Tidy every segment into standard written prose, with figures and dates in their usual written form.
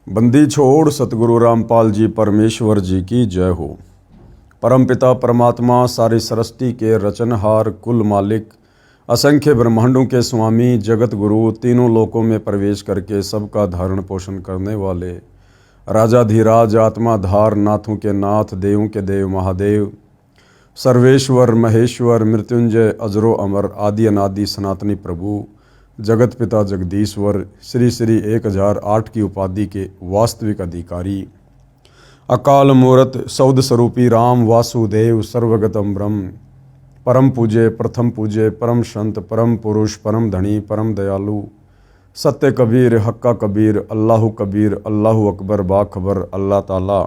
बंदी छोड़ सतगुरु रामपाल जी परमेश्वर जी की जय हो। परमपिता परमात्मा सारी सृष्टि के रचनहार, कुल मालिक, असंख्य ब्रह्मांडों के स्वामी, जगत गुरु, तीनों लोकों में प्रवेश करके सबका धारण पोषण करने वाले राजाधिराज, आत्माधार, नाथों के नाथ, देवों के देव महादेव, सर्वेश्वर महेश्वर, मृत्युंजय, अजरो अमर, आदि अनादि सनातनी प्रभु, जगत पिता जगदीश्वर, श्री श्री 1008 की उपाधि के वास्तविक अधिकारी, अकाल मूरत सौद स्वरूपी राम वासुदेव, सर्वगतम ब्रह्म, परम पूज्य, प्रथम पूज्य, परम संत, परम पुरुष, परम धनी, परम दयालु, सत्य कबीर, हक्का कबीर, अल्लाह कबीर, अल्लाह अकबर, बाखबर, अल्लाह ताला,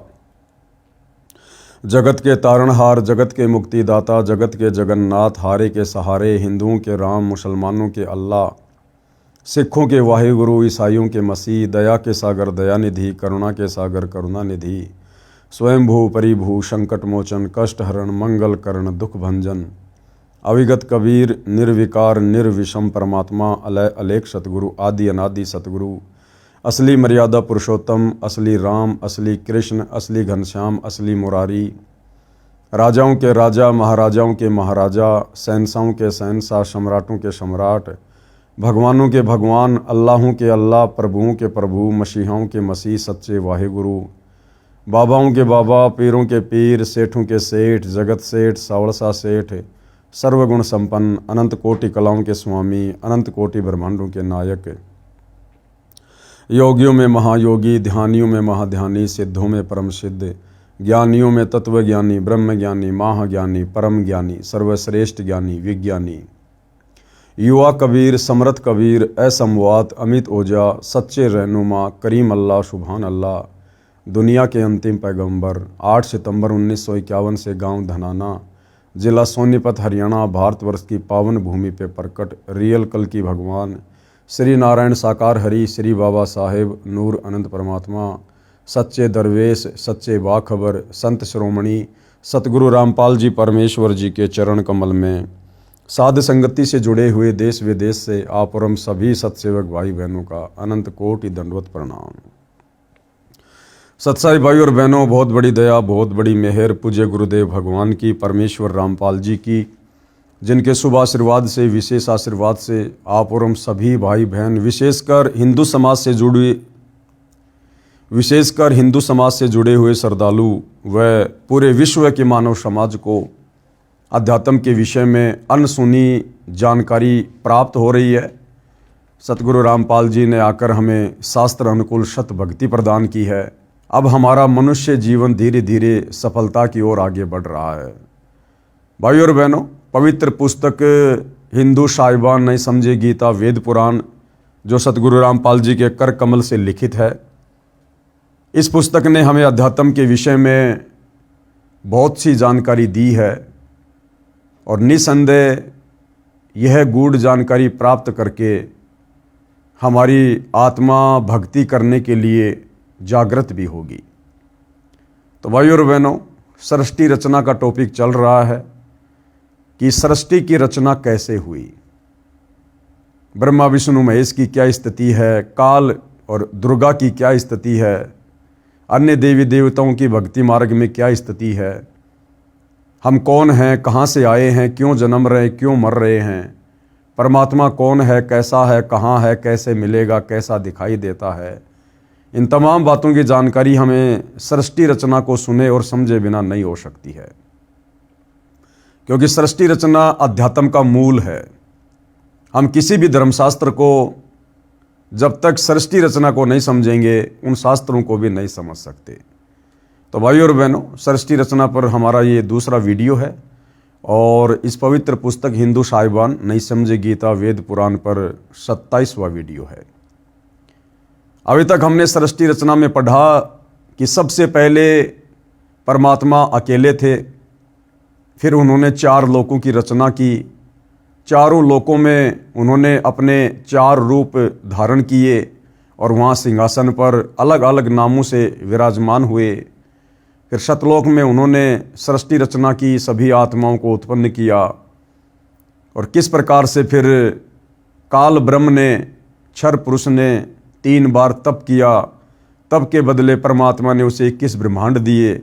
जगत के तारणहार, जगत के मुक्तिदाता, जगत के जगन्नाथ, हारे के सहारे, हिंदुओं के राम, मुसलमानों के अल्लाह, सिखों के वाहिगुरु, ईसाइयों के मसीह, दया के सागर दयानिधि, करुणा के सागर करुणानिधि, स्वयंभू परिभू, संकट मोचन, कष्ट हरण, मंगल करण, दुख भंजन, अविगत कबीर, निर्विकार निर्विषम परमात्मा, अलय अलेख सतगुरु, आदि अनादि सतगुरु, असली मर्यादा पुरुषोत्तम, असली राम, असली कृष्ण, असली घनश्याम, असली मुरारी, राजाओं के राजा, महाराजाओं के महाराजा, शहंशाहों के शहंशाह, सम्राटों के सम्राट, भगवानों के भगवान, अल्लाहों के अल्लाह, प्रभुओं के प्रभु, मसीहाओं के मसीह, सच्चे वाहिगुरु, बाबाओं के बाबा, पीरों के पीर, सेठों के सेठ, जगत सेठ, सावड़सा सेठ, सर्वगुण संपन्न, अनंत कोटि कलाओं के स्वामी, अनंत कोटि ब्रह्मांडों के नायक, योगियों में महायोगी, ध्यानियों में महाध्यानी, सिद्धों में परम सिद्ध, ज्ञानियों में तत्वज्ञानी, ब्रह्म ज्ञानी, महाज्ञानी, परम ज्ञानी, सर्वश्रेष्ठ ज्ञानी, विज्ञानी, युवा कबीर, समर्थ कबीर, असमवात, अमित ओझा, सच्चे रहनुमा, करीम अल्लाह, सुभान अल्लाह, दुनिया के अंतिम पैगंबर, 8 सितंबर 1951 से गांव धनाना, जिला सोनीपत, हरियाणा, भारतवर्ष की पावन भूमि पे प्रकट रियल कल की भगवान, श्री नारायण साकार हरि, श्री बाबा साहेब नूर अनंत परमात्मा, सच्चे दरवेश, सच्चे बाखबर, संत श्रोमणी सतगुरु रामपाल जी परमेश्वर जी के चरण कमल में साध संगति से जुड़े हुए देश विदेश से आप और हम सभी सत्सेवक भाई बहनों का अनंत कोटि दंडवत प्रणाम। सत्साई भाई और बहनों, बहुत बड़ी दया, बहुत बड़ी मेहर पूज्य गुरुदेव भगवान की, परमेश्वर रामपाल जी की, जिनके शुभ आशीर्वाद से, विशेष आशीर्वाद से आप और हम सभी भाई बहन, विशेषकर हिंदू समाज से जुड़े हुए श्रद्धालु व पूरे विश्व के मानव समाज को अध्यात्म के विषय में अनसुनी जानकारी प्राप्त हो रही है। सतगुरु रामपाल जी ने आकर हमें शास्त्र अनुकूल शत भक्ति प्रदान की है। अब हमारा मनुष्य जीवन धीरे धीरे सफलता की ओर आगे बढ़ रहा है। भाई और बहनों, पवित्र पुस्तक हिंदू साहिबान नहीं समझे गीता वेद पुराण, जो सतगुरु रामपाल जी के कर कमल से लिखित है, इस पुस्तक ने हमें अध्यात्म के विषय में बहुत सी जानकारी दी है और निसंदेह यह गूढ़ जानकारी प्राप्त करके हमारी आत्मा भक्ति करने के लिए जागृत भी होगी। तो भाई और बहनों, सृष्टि रचना का टॉपिक चल रहा है कि सृष्टि की रचना कैसे हुई, ब्रह्मा विष्णु महेश की क्या स्थिति है, काल और दुर्गा की क्या स्थिति है, अन्य देवी देवताओं की भक्ति मार्ग में क्या स्थिति है, हम कौन हैं, कहाँ से आए हैं, क्यों जन्म रहे, क्यों मर रहे हैं, परमात्मा कौन है, कैसा है, कहाँ है, कैसे मिलेगा, कैसा दिखाई देता है, इन तमाम बातों की जानकारी हमें सृष्टि रचना को सुने और समझे बिना नहीं हो सकती है, क्योंकि सृष्टि रचना अध्यात्म का मूल है। हम किसी भी धर्मशास्त्र को जब तक सृष्टि रचना को नहीं समझेंगे, उन शास्त्रों को भी नहीं समझ सकते। तो भाई और बहनों, सृष्टि रचना पर हमारा ये दूसरा वीडियो है और इस पवित्र पुस्तक हिंदू साहिबान नहीं समझे गीता वेद पुराण पर 27वां वीडियो है। अभी तक हमने सृष्टि रचना में पढ़ा कि सबसे पहले परमात्मा अकेले थे, फिर उन्होंने 4 लोकों की रचना की, चारों लोकों में उन्होंने अपने 4 रूप धारण किए और वहाँ सिंहासन पर अलग अलग नामों से विराजमान हुए। फिर सतलोक में उन्होंने सृष्टि रचना की, सभी आत्माओं को उत्पन्न किया और किस प्रकार से फिर काल ब्रह्म ने, क्षर पुरुष ने 3 बार तप किया, तब के बदले परमात्मा ने उसे 21 ब्रह्मांड दिए।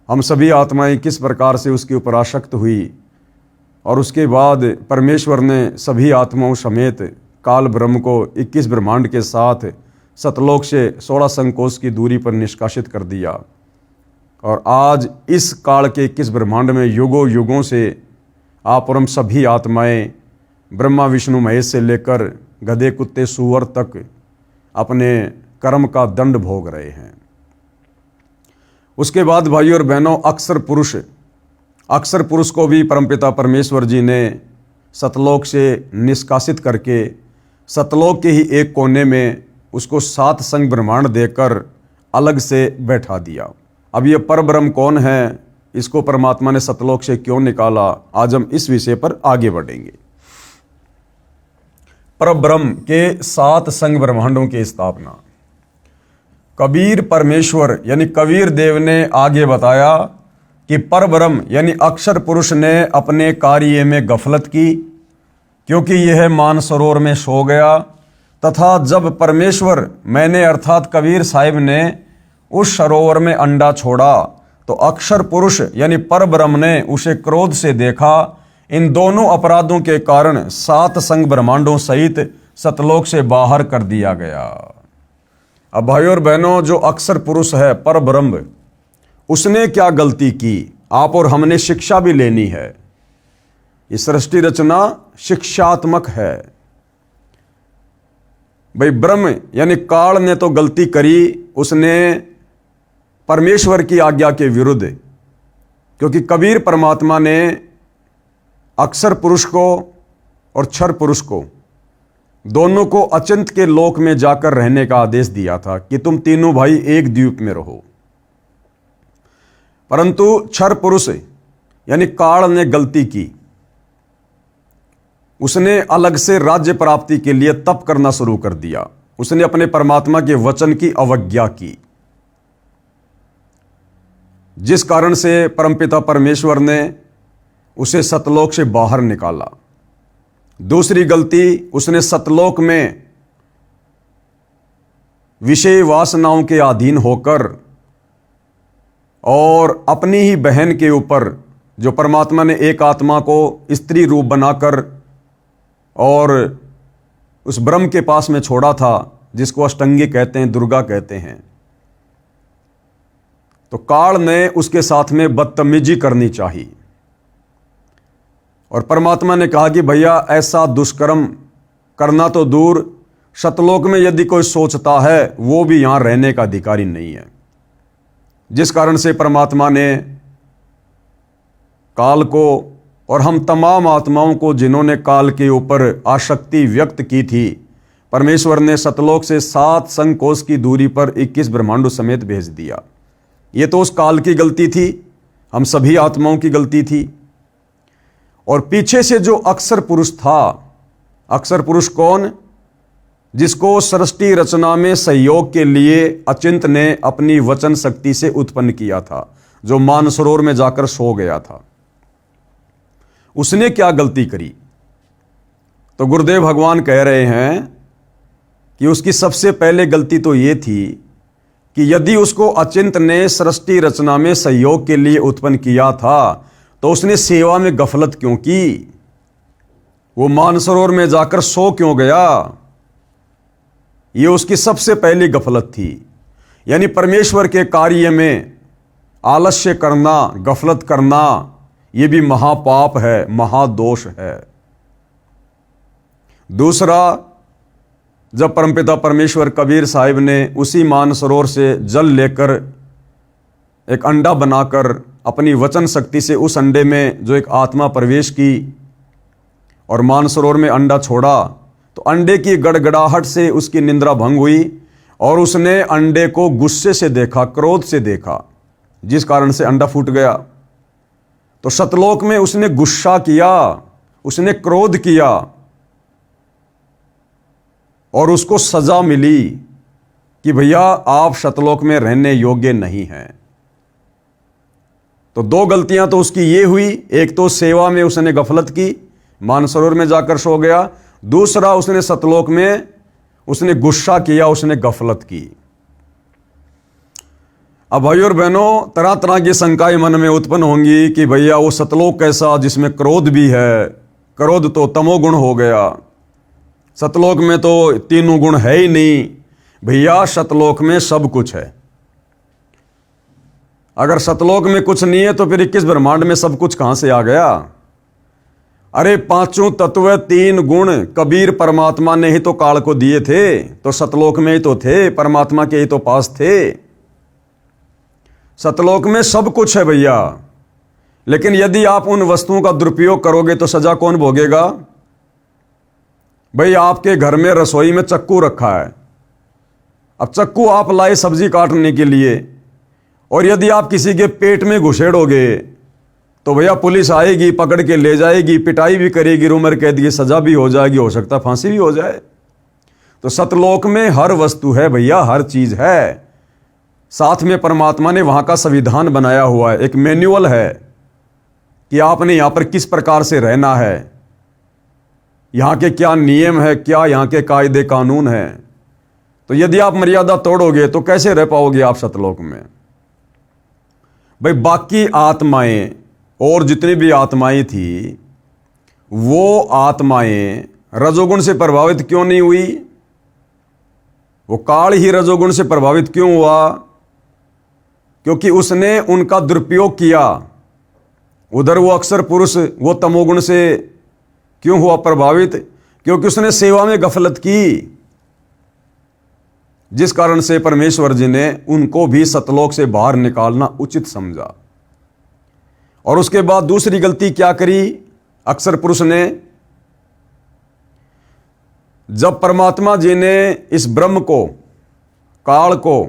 हम सभी आत्माएं किस प्रकार से उसके ऊपर आसक्त हुई और उसके बाद परमेश्वर ने सभी आत्माओं समेत काल ब्रह्म को 21 ब्रह्मांड के साथ सतलोक से 16 संकोश की दूरी पर निष्कासित कर दिया। और आज इस काल के 21 ब्रह्मांड में युगों युगों से आप और हम सभी आत्माएं ब्रह्मा विष्णु महेश से लेकर गधे कुत्ते सूअर तक अपने कर्म का दंड भोग रहे हैं। उसके बाद भाइयों और बहनों, अक्सर पुरुष को भी परमपिता परमेश्वर जी ने सतलोक से निष्कासित करके सतलोक के ही एक कोने में उसको 7 संग ब्रह्मांड देकर अलग से बैठा दिया। अब ये परब्रह्म कौन है, इसको परमात्मा ने सतलोक से क्यों निकाला, आज हम इस विषय पर आगे बढ़ेंगे। परब्रह्म के 7 संग ब्रह्मांडों की स्थापना कबीर परमेश्वर यानी कबीर देव ने आगे बताया कि परब्रह्म यानी अक्षर पुरुष ने अपने कार्य में गफलत की, क्योंकि यह मानसरोवर में सो गया, तथा जब परमेश्वर मैंने अर्थात कबीर साहिब ने उस सरोवर में अंडा छोड़ा तो अक्षर पुरुष यानी परब्रह्म ने उसे क्रोध से देखा। इन दोनों अपराधों के कारण 7 संग ब्रह्मांडों सहित सतलोक से बाहर कर दिया गया। अब भाइयों और बहनों, जो अक्षर पुरुष है परब्रह्म, उसने क्या गलती की, आप और हमने शिक्षा भी लेनी है। ये सृष्टि रचना शिक्षात्मक है। भाई ब्रह्म यानी काल ने तो गलती करी, उसने परमेश्वर की आज्ञा के विरुद्ध, क्योंकि कबीर परमात्मा ने अक्षर पुरुष को और क्षर पुरुष को दोनों को अचिंत के लोक में जाकर रहने का आदेश दिया था कि तुम तीनों भाई एक द्वीप में रहो। परंतु क्षर पुरुष यानी काल ने गलती की, उसने अलग से राज्य प्राप्ति के लिए तप करना शुरू कर दिया। उसने अपने परमात्मा के वचन की अवज्ञा की, जिस कारण से परमपिता परमेश्वर ने उसे सतलोक से बाहर निकाला। दूसरी गलती, उसने सतलोक में विषय वासनाओं के अधीन होकर और अपनी ही बहन के ऊपर, जो परमात्मा ने एक आत्मा को स्त्री रूप बनाकर और उस ब्रह्म के पास में छोड़ा था, जिसको अष्टंगी कहते हैं, दुर्गा कहते हैं, तो काल ने उसके साथ में बदतमीजी करनी चाहिए। और परमात्मा ने कहा कि भैया ऐसा दुष्कर्म करना तो दूर, सतलोक में यदि कोई सोचता है वो भी यहां रहने का अधिकारी नहीं है। जिस कारण से परमात्मा ने काल को और हम तमाम आत्माओं को, जिन्होंने काल के ऊपर आसक्ति व्यक्त की थी, परमेश्वर ने सतलोक से 7 संकोश की दूरी पर 21 ब्रह्मांडों समेत भेज दिया। ये तो उस काल की गलती थी, हम सभी आत्माओं की गलती थी। और पीछे से जो अक्षर पुरुष था, अक्षर पुरुष कौन, जिसको सृष्टि रचना में सहयोग के लिए अचिंत ने अपनी वचन शक्ति से उत्पन्न किया था, जो मानसरोवर में जाकर सो गया था, उसने क्या गलती करी? तो गुरुदेव भगवान कह रहे हैं कि उसकी सबसे पहले गलती तो ये थी कि यदि उसको अचिंत ने सृष्टि रचना में सहयोग के लिए उत्पन्न किया था, तो उसने सेवा में गफलत क्यों की? वो मानसरोवर में जाकर सो क्यों गया? ये उसकी सबसे पहली गफलत थी। यानी परमेश्वर के कार्य में आलस्य करना, गफलत करना, ये भी महापाप है, महादोष है। दूसरा, जब परमपिता परमेश्वर कबीर साहिब ने उसी मानसरोवर से जल लेकर एक अंडा बनाकर अपनी वचन शक्ति से उस अंडे में जो एक आत्मा प्रवेश की और मानसरोवर में अंडा छोड़ा, तो अंडे की गड़गड़ाहट से उसकी निंद्रा भंग हुई और उसने अंडे को गुस्से से देखा, क्रोध से देखा, जिस कारण से अंडा फूट गया। तो सतलोक में उसने गुस्सा किया, उसने क्रोध किया और उसको सजा मिली कि भैया आप सतलोक में रहने योग्य नहीं हैं। तो 2 गलतियां तो उसकी ये हुई, एक तो सेवा में उसने गफलत की, मानसरोवर में जाकर सो गया। दूसरा, उसने सतलोक में उसने गुस्सा किया, उसने गफलत की। अब भाई और बहनों, तरह तरह की शंकाएं मन में उत्पन्न होंगी कि भैया वो सतलोक कैसा जिसमें क्रोध भी है, क्रोध तो तमोगुण हो गया, सतलोक में तो तीनों गुण है ही नहीं। भैया सतलोक में सब कुछ है। अगर सतलोक में कुछ नहीं है तो फिर 21 ब्रह्मांड में सब कुछ कहां से आ गया? अरे पांचों तत्व तीन गुण कबीर परमात्मा ने ही तो काल को दिए थे, तो सतलोक में ही तो थे, परमात्मा के ही तो पास थे। सतलोक में सब कुछ है भैया। लेकिन यदि आप उन वस्तुओं का दुरुपयोग करोगे तो सजा कौन भोगेगा? भाई आपके घर में रसोई में चक्कू रखा है, अब चक्कू आप लाए सब्जी काटने के लिए, और यदि आप किसी के पेट में घुसेड़ोगे तो भैया पुलिस आएगी, पकड़ के ले जाएगी, पिटाई भी करेगी, उम्र कैद की सजा भी हो जाएगी, हो सकता है फांसी भी हो जाए। तो सतलोक में हर वस्तु है भैया, हर चीज है। साथ में परमात्मा ने वहां का संविधान बनाया हुआ है, एक मैन्युअल है कि आपने यहां पर किस प्रकार से रहना है, यहां के क्या नियम है, क्या यहां के कायदे कानून है। तो यदि आप मर्यादा तोड़ोगे तो कैसे रह पाओगे आप सतलोक में? भाई बाकी आत्माएं और जितनी भी आत्माएं थी, वो आत्माएं रजोगुण से प्रभावित क्यों नहीं हुई? वो काल ही रजोगुण से प्रभावित क्यों हुआ? क्योंकि उसने उनका दुरुपयोग किया। उधर वो अक्सर पुरुष वो तमोगुण से क्यों हुआ प्रभावित? क्योंकि उसने सेवा में गफलत की, जिस कारण से परमेश्वर जी ने उनको भी सतलोक से बाहर निकालना उचित समझा। और उसके बाद दूसरी गलती क्या करी अक्सर पुरुष ने? जब परमात्मा जी ने इस ब्रह्म को, काल को,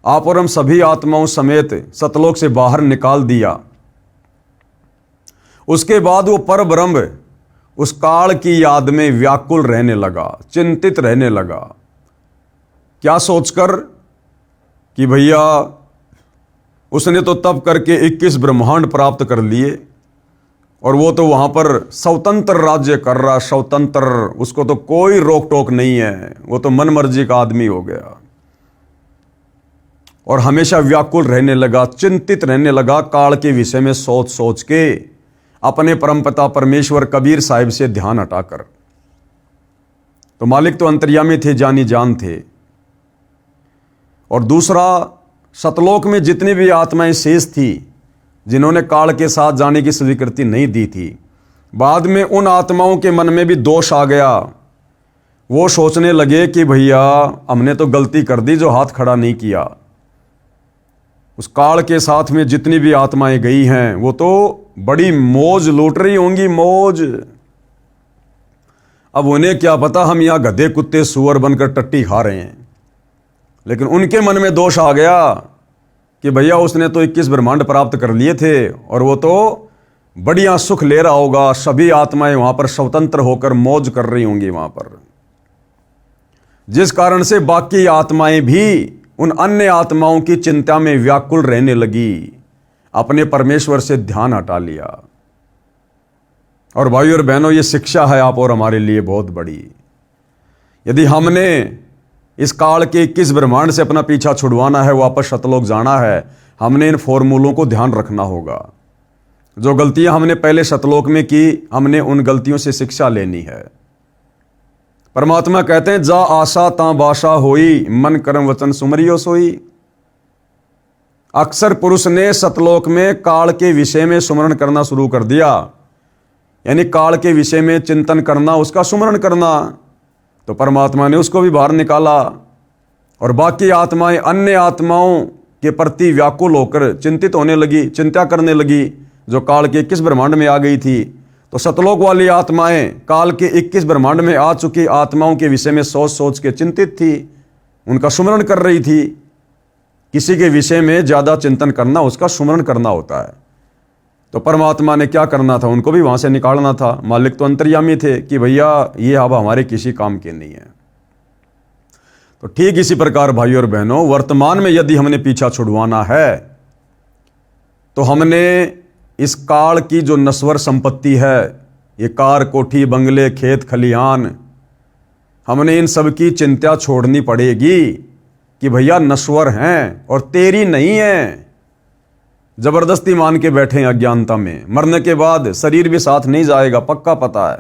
आप और हम सभी आत्माओं समेत सतलोक से बाहर निकाल दिया, उसके बाद वो पर ब्रह्म उस काल की याद में व्याकुल रहने लगा, चिंतित रहने लगा। क्या सोचकर कि भैया उसने तो तप करके 21 ब्रह्मांड प्राप्त कर लिए और वो तो वहां पर स्वतंत्र राज्य कर रहा, स्वतंत्र, उसको तो कोई रोक टोक नहीं है, वो तो मन मर्जी का आदमी हो गया। और हमेशा व्याकुल रहने लगा, चिंतित रहने लगा, काल के विषय में सोच सोच के, अपने परमपिता परमेश्वर कबीर साहिब से ध्यान हटाकर। तो मालिक तो अंतर्यामी थे, जानी जान थे। और दूसरा, सतलोक में जितनी भी आत्माएं शेष थी जिन्होंने काल के साथ जाने की स्वीकृति नहीं दी थी, बाद में उन आत्माओं के मन में भी दोष आ गया। वो सोचने लगे कि भैया हमने तो गलती कर दी जो हाथ खड़ा नहीं किया। उस काल के साथ में जितनी भी आत्माएं गई हैं वो तो बड़ी मौज लूट रही होंगी, मौज। अब उन्हें क्या पता हम यहां गधे कुत्ते सुअर बनकर टट्टी खा रहे हैं। लेकिन उनके मन में दोष आ गया कि भैया उसने तो 21 ब्रह्मांड प्राप्त कर लिए थे और वो तो बढ़िया सुख ले रहा होगा, सभी आत्माएं वहां पर स्वतंत्र होकर मौज कर रही होंगी वहां पर। जिस कारण से बाकी आत्माएं भी उन अन्य आत्माओं की चिंता में व्याकुल रहने लगी, अपने परमेश्वर से ध्यान हटा लिया। और भाई और बहनों, ये शिक्षा है आप और हमारे लिए बहुत बड़ी। यदि हमने इस काल के 21 ब्रह्मांड से अपना पीछा छुड़वाना है, वापस सतलोक जाना है, हमने इन फॉर्मूलों को ध्यान रखना होगा। जो गलतियां हमने पहले सतलोक में की, हमने उन गलतियों से शिक्षा लेनी है। परमात्मा कहते हैं, जा आशा ता बाशा होई, मन कर्म वचन सुमरियो सोई। अक्सर पुरुष ने सतलोक में काल के विषय में सुमरण करना शुरू कर दिया, यानी काल के विषय में चिंतन करना, उसका सुमरण करना। तो परमात्मा ने उसको भी बाहर निकाला और बाकी आत्माएं अन्य आत्माओं के प्रति व्याकुल होकर चिंतित होने लगी, चिंता करने लगी, जो काल के 21 ब्रह्मांड में आ गई थी। तो सतलोक वाली आत्माएं काल के 21 ब्रह्मांड में आ चुकी आत्माओं के विषय में सोच सोच के चिंतित थी, उनका सुमरण कर रही थी। किसी के विषय में ज्यादा चिंतन करना, उसका सुमरण करना होता है। तो परमात्मा ने क्या करना था, उनको भी वहां से निकालना था। मालिक तो अंतर्यामी थे कि भैया ये अब हमारे किसी काम के नहीं है। तो ठीक इसी प्रकार भाई और बहनों, वर्तमान में यदि हमने पीछा छुड़वाना है तो हमने इस काल की जो नश्वर संपत्ति है, ये कार कोठी बंगले खेत खलिहान, हमने इन सब की चिंता छोड़नी पड़ेगी। कि भैया नश्वर हैं और तेरी नहीं है, जबरदस्ती मान के बैठे हैं अज्ञानता में। मरने के बाद शरीर भी साथ नहीं जाएगा, पक्का पता है।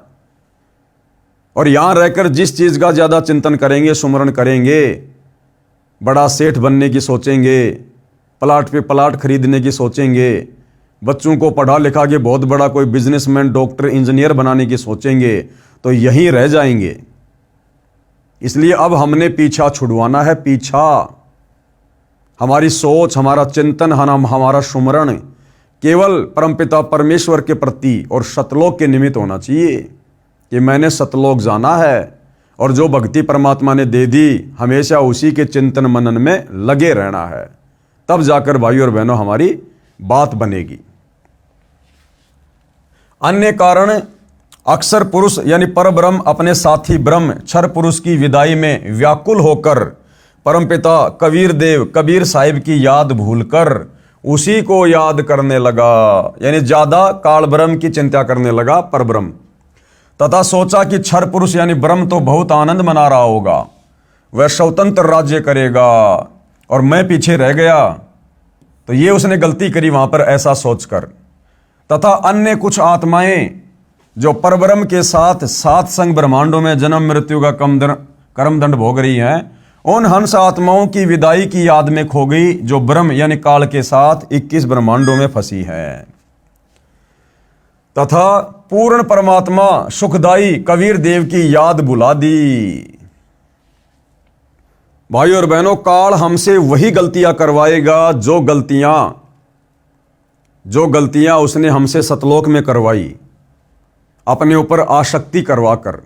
और यहां रहकर जिस चीज का ज्यादा चिंतन करेंगे, सुमरण करेंगे, बड़ा सेठ बनने की सोचेंगे, प्लाट पे प्लाट खरीदने की सोचेंगे, बच्चों को पढ़ा लिखा के बहुत बड़ा कोई बिजनेसमैन, डॉक्टर, इंजीनियर बनाने की सोचेंगे, तो यहीं रह जाएंगे। इसलिए अब हमने पीछा छुड़वाना है। पीछा, हमारी सोच, हमारा चिंतन, हमारा सुमरण केवल परमपिता परमेश्वर के प्रति और सतलोक के निमित्त होना चाहिए कि मैंने सतलोक जाना है, और जो भक्ति परमात्मा ने दे दी हमेशा उसी के चिंतन मनन में लगे रहना है। तब जाकर भाई और बहनों हमारी बात बनेगी। अन्य कारण, अक्सर पुरुष यानी परब्रह्म अपने साथी ब्रह्म क्षर पुरुष की विदाई में व्याकुल होकर परमपिता कबीर देव कबीर साहिब की याद भूलकर उसी को याद करने लगा, यानी ज्यादा काल ब्रह्म की चिंता करने लगा परब्रह्म। तथा सोचा कि क्षर पुरुष यानी ब्रह्म तो बहुत आनंद मना रहा होगा, वह स्वतंत्र राज्य करेगा और मैं पीछे रह गया। तो ये उसने गलती करी वहां पर ऐसा सोचकर। तथा अन्य कुछ आत्माएं जो परब्रह्म के साथ सात संग ब्रह्मांडों में जन्म मृत्यु का कर्मदंड भोग रही हैं, उन हंस आत्माओं की विदाई की याद में खो गई, जो ब्रह्म यानी काल के साथ 21 ब्रह्मांडों में फंसी है। तथा पूर्ण परमात्मा सुखदाई कबीर देव की याद बुला दी। भाई और बहनों, काल हमसे वही गलतियां करवाएगा जो गलतियां उसने हमसे सतलोक में करवाई, अपने ऊपर आसक्ति करवाकर।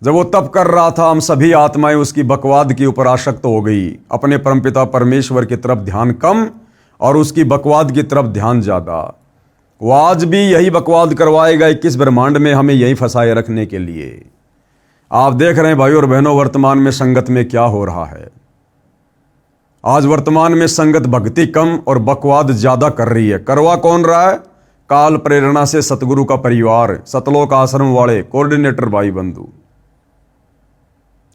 जब वो तप कर रहा था, हम सभी आत्माएं उसकी बकवाद के ऊपर आसक्त हो गई, अपने परमपिता परमेश्वर की तरफ ध्यान कम और उसकी बकवाद की तरफ ध्यान ज्यादा। वो आज भी यही बकवाद करवाएगा 21 ब्रह्मांड में, हमें यही फंसाए रखने के लिए। आप देख रहे हैं भाई और बहनों, वर्तमान में संगत में क्या हो रहा है। आज वर्तमान में संगत भक्ति कम और बकवाद ज्यादा कर रही है। करवा कौन रहा है? काल प्रेरणा से सतगुरु का परिवार, सतलोक आश्रम वाले कोऑर्डिनेटर भाई बंधु।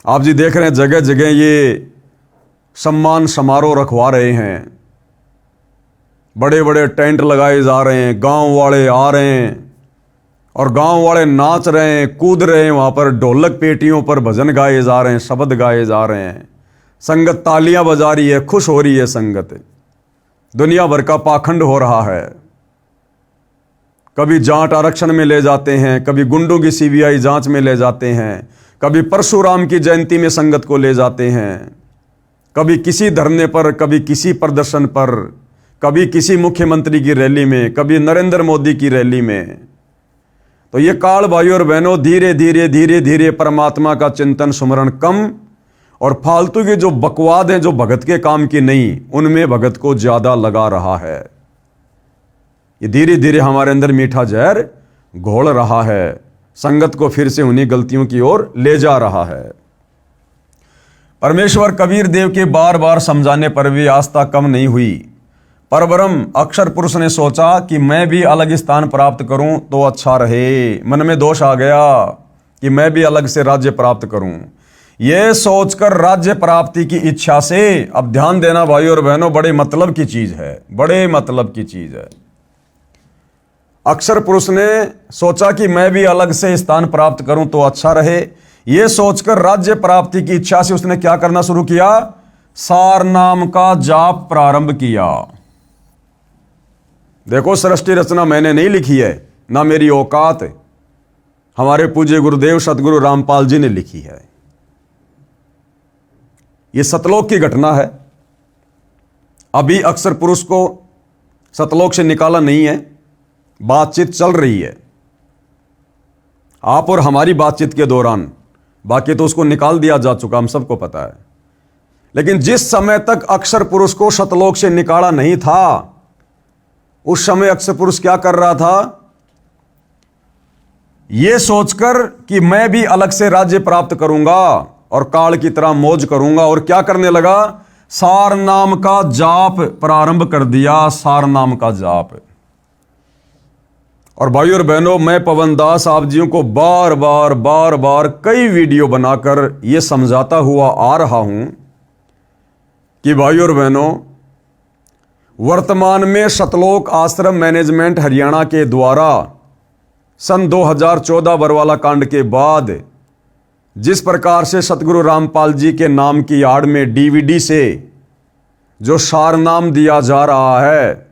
आप जी देख रहे हैं जगह जगह ये सम्मान समारोह रखवा रहे हैं, बड़े बड़े टेंट लगाए जा रहे हैं, गांव वाले आ रहे हैं और गांव वाले नाच रहे हैं, कूद रहे हैं, वहां पर ढोलक पेटियों पर भजन गाए जा रहे हैं, शब्द गाए जा रहे हैं, संगत तालियां बजा रही है, खुश हो रही है संगत। दुनिया भर का पाखंड हो रहा है। कभी जाट आरक्षण में ले जाते हैं, कभी गुंडों की सीबीआई जांच में ले जाते हैं, कभी परशुराम की जयंती में संगत को ले जाते हैं, कभी किसी धरने पर, कभी किसी प्रदर्शन पर, कभी किसी मुख्यमंत्री की रैली में, कभी नरेंद्र मोदी की रैली में। तो ये काल भाई और बहनों धीरे धीरे परमात्मा का चिंतन सुमरण कम और फालतू की जो बकवाद हैं, जो भगत के काम की नहीं, उनमें भगत को ज्यादा लगा रहा है। ये धीरे धीरे हमारे अंदर मीठा जहर घोल रहा है, संगत को फिर से उन्हीं गलतियों की ओर ले जा रहा है। परमेश्वर कबीर देव के बार बार समझाने पर भी आस्था कम नहीं हुई। परब्रह्म अक्षर पुरुष ने सोचा कि मैं भी अलग स्थान प्राप्त करूं तो अच्छा रहे। मन में दोष आ गया कि मैं भी अलग से राज्य प्राप्त करूं। यह सोचकर राज्य प्राप्ति की इच्छा से, अब ध्यान देना भाई और बहनों, बड़े मतलब की चीज है, बड़े मतलब की चीज है। अक्षर पुरुष ने सोचा कि मैं भी अलग से स्थान प्राप्त करूं तो अच्छा रहे। यह सोचकर राज्य प्राप्ति की इच्छा से उसने क्या करना शुरू किया? सार नाम का जाप प्रारंभ किया। देखो, सृष्टि रचना मैंने नहीं लिखी है, ना मेरी औकात, हमारे पूज्य गुरुदेव सतगुरु रामपाल जी ने लिखी है। यह सतलोक की घटना है। अभी अक्षर पुरुष को सतलोक से निकाला नहीं है, बातचीत चल रही है आप और हमारी बातचीत के दौरान। बाकी तो उसको निकाल दिया जा चुका, हम सबको पता है। लेकिन जिस समय तक अक्षर पुरुष को सतलोक से निकाला नहीं था, उस समय अक्षर पुरुष क्या कर रहा था? यह सोचकर कि मैं भी अलग से राज्य प्राप्त करूंगा और काल की तरह मौज करूंगा, और क्या करने लगा? सार नाम का जाप प्रारंभ कर दिया, सार नाम का जाप। और भाई और बहनों, मैं पवन दास आप जियों को बार बार कई वीडियो बनाकर यह समझाता हुआ आ रहा हूं कि भाइयों और बहनों, वर्तमान में सतलोक आश्रम मैनेजमेंट हरियाणा के द्वारा सन 2014 बरवाला कांड के बाद जिस प्रकार से सतगुरु रामपाल जी के नाम की आड़ में डीवीडी से जो सारनाम दिया जा रहा है,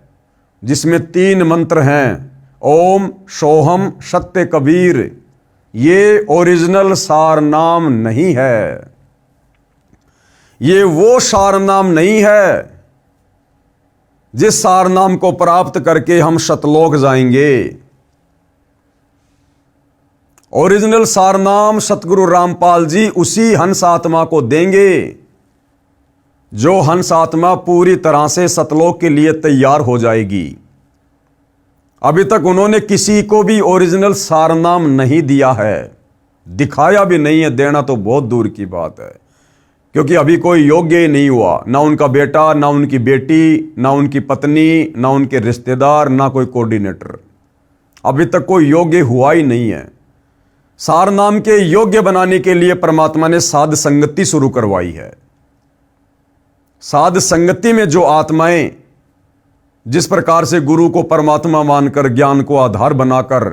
जिसमें 3 मंत्र हैं, ओम सोहम सत्य कबीर, ये ओरिजिनल सारनाम नहीं है। ये वो सारनाम नहीं है जिस सारनाम को प्राप्त करके हम सतलोक जाएंगे। ओरिजिनल सारनाम सतगुरु रामपाल जी उसी हंस आत्मा को देंगे जो हंस आत्मा पूरी तरह से सतलोक के लिए तैयार हो जाएगी। अभी तक उन्होंने किसी को भी ओरिजिनल सारनाम नहीं दिया है, दिखाया भी नहीं है, देना तो बहुत दूर की बात है, क्योंकि अभी कोई योग्य ही नहीं हुआ, ना उनका बेटा, ना उनकी बेटी, ना उनकी पत्नी, ना उनके रिश्तेदार, ना कोई कोऑर्डिनेटर। अभी तक कोई योग्य हुआ ही नहीं है। सारनाम के योग्य बनाने के लिए परमात्मा ने साध संगति शुरू करवाई है। साध संगति में जो आत्माएं जिस प्रकार से गुरु को परमात्मा मानकर, ज्ञान को आधार बनाकर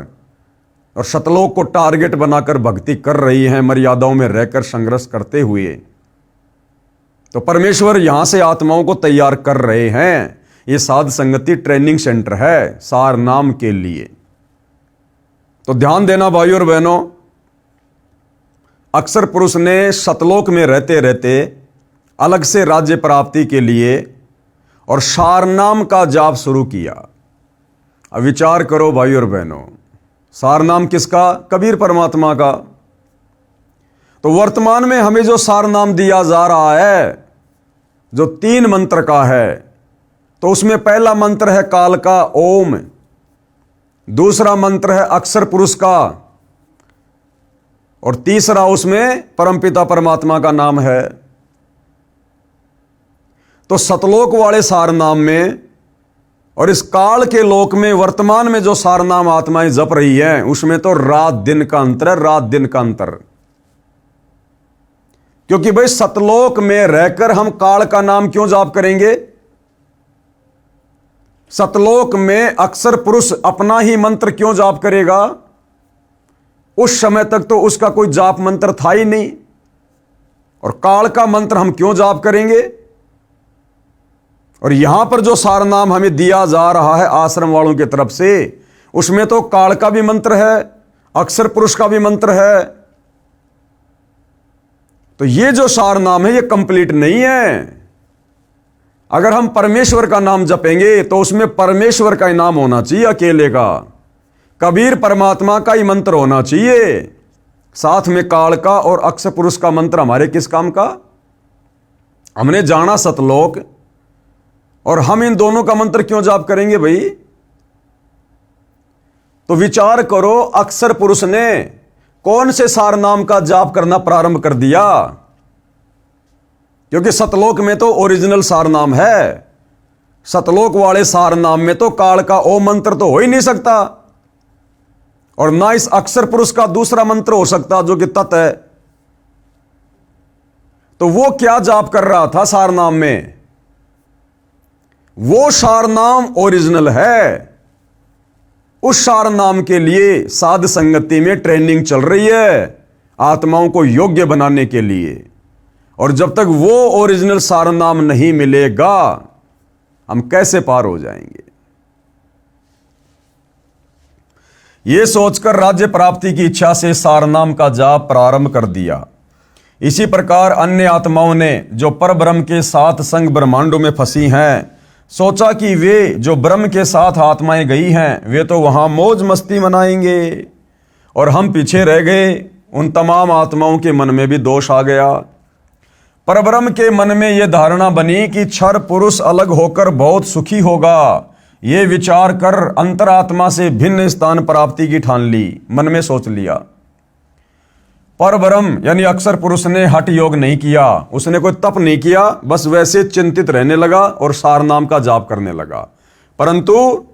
और सतलोक को टारगेट बनाकर भक्ति कर रही हैं, मर्यादाओं में रहकर संघर्ष करते हुए, तो परमेश्वर यहां से आत्माओं को तैयार कर रहे हैं। ये साध संगति ट्रेनिंग सेंटर है सारनाम के लिए। तो ध्यान देना भाइयों और बहनों, अक्सर पुरुष ने सतलोक में रहते रहते अलग से राज्य प्राप्ति के लिए और सारनाम का जाप शुरू किया। अब विचार करो भाइयों और बहनों, सारनाम किसका? कबीर परमात्मा का। तो वर्तमान में हमें जो सारनाम दिया जा रहा है, जो 3 मंत्र का है, तो उसमें पहला मंत्र है काल का ओम, दूसरा मंत्र है अक्षर पुरुष का, और तीसरा उसमें परमपिता परमात्मा का नाम है। तो सतलोक वाले सारनाम में और इस काल के लोक में वर्तमान में जो सारनाम आत्माएं जप रही हैं, उसमें तो रात दिन का अंतर है, रात दिन का अंतर। क्योंकि भाई सतलोक में रहकर हम काल का नाम क्यों जाप करेंगे? सतलोक में अक्षर पुरुष अपना ही मंत्र क्यों जाप करेगा? उस समय तक तो उसका कोई जाप मंत्र था ही नहीं, और काल का मंत्र हम क्यों जाप करेंगे? और यहां पर जो सारनाम हमें दिया जा रहा है आश्रम वालों की तरफ से, उसमें तो काल का भी मंत्र है, अक्षर पुरुष का भी मंत्र है। तो ये जो सारनाम है ये कंप्लीट नहीं है। अगर हम परमेश्वर का नाम जपेंगे तो उसमें परमेश्वर का ही नाम होना चाहिए, अकेले का। कबीर परमात्मा का ही मंत्र होना चाहिए, साथ में काल का और अक्षर पुरुष का मंत्र हमारे किस काम का? हमने जाना सतलोक, और हम इन दोनों का मंत्र क्यों जाप करेंगे भाई? तो विचार करो, अक्षर पुरुष ने कौन से सारनाम का जाप करना प्रारंभ कर दिया? क्योंकि सतलोक में तो ओरिजिनल सारनाम है। सतलोक वाले सारनाम में तो काल का ओम मंत्र तो हो ही नहीं सकता, और ना इस अक्षर पुरुष का दूसरा मंत्र हो सकता जो कि तत् है। तो वो क्या जाप कर रहा था सारनाम में? वो सारनाम ओरिजिनल है। उस सारनाम के लिए साध संगति में ट्रेनिंग चल रही है, आत्माओं को योग्य बनाने के लिए। और जब तक वो ओरिजिनल सारनाम नहीं मिलेगा, हम कैसे पार हो जाएंगे? ये सोचकर राज्य प्राप्ति की इच्छा से सारनाम का जाप प्रारंभ कर दिया। इसी प्रकार अन्य आत्माओं ने जो परब्रह्म के साथ संग ब्रह्मांडों में फंसी हैं, सोचा कि वे जो ब्रह्म के साथ आत्माएं गई हैं, वे तो वहां मौज मस्ती मनाएंगे, और हम पीछे रह गए। उन तमाम आत्माओं के मन में भी दोष आ गया। परब्रह्म के मन में यह धारणा बनी कि क्षर पुरुष अलग होकर बहुत सुखी होगा। ये विचार कर अंतरात्मा से भिन्न स्थान प्राप्ति की ठान ली, मन में सोच लिया। परब्रह्म यानी अक्षर पुरुष ने हठ योग नहीं किया, उसने कोई तप नहीं किया, बस वैसे चिंतित रहने लगा और सारनाम का जाप करने लगा। परंतु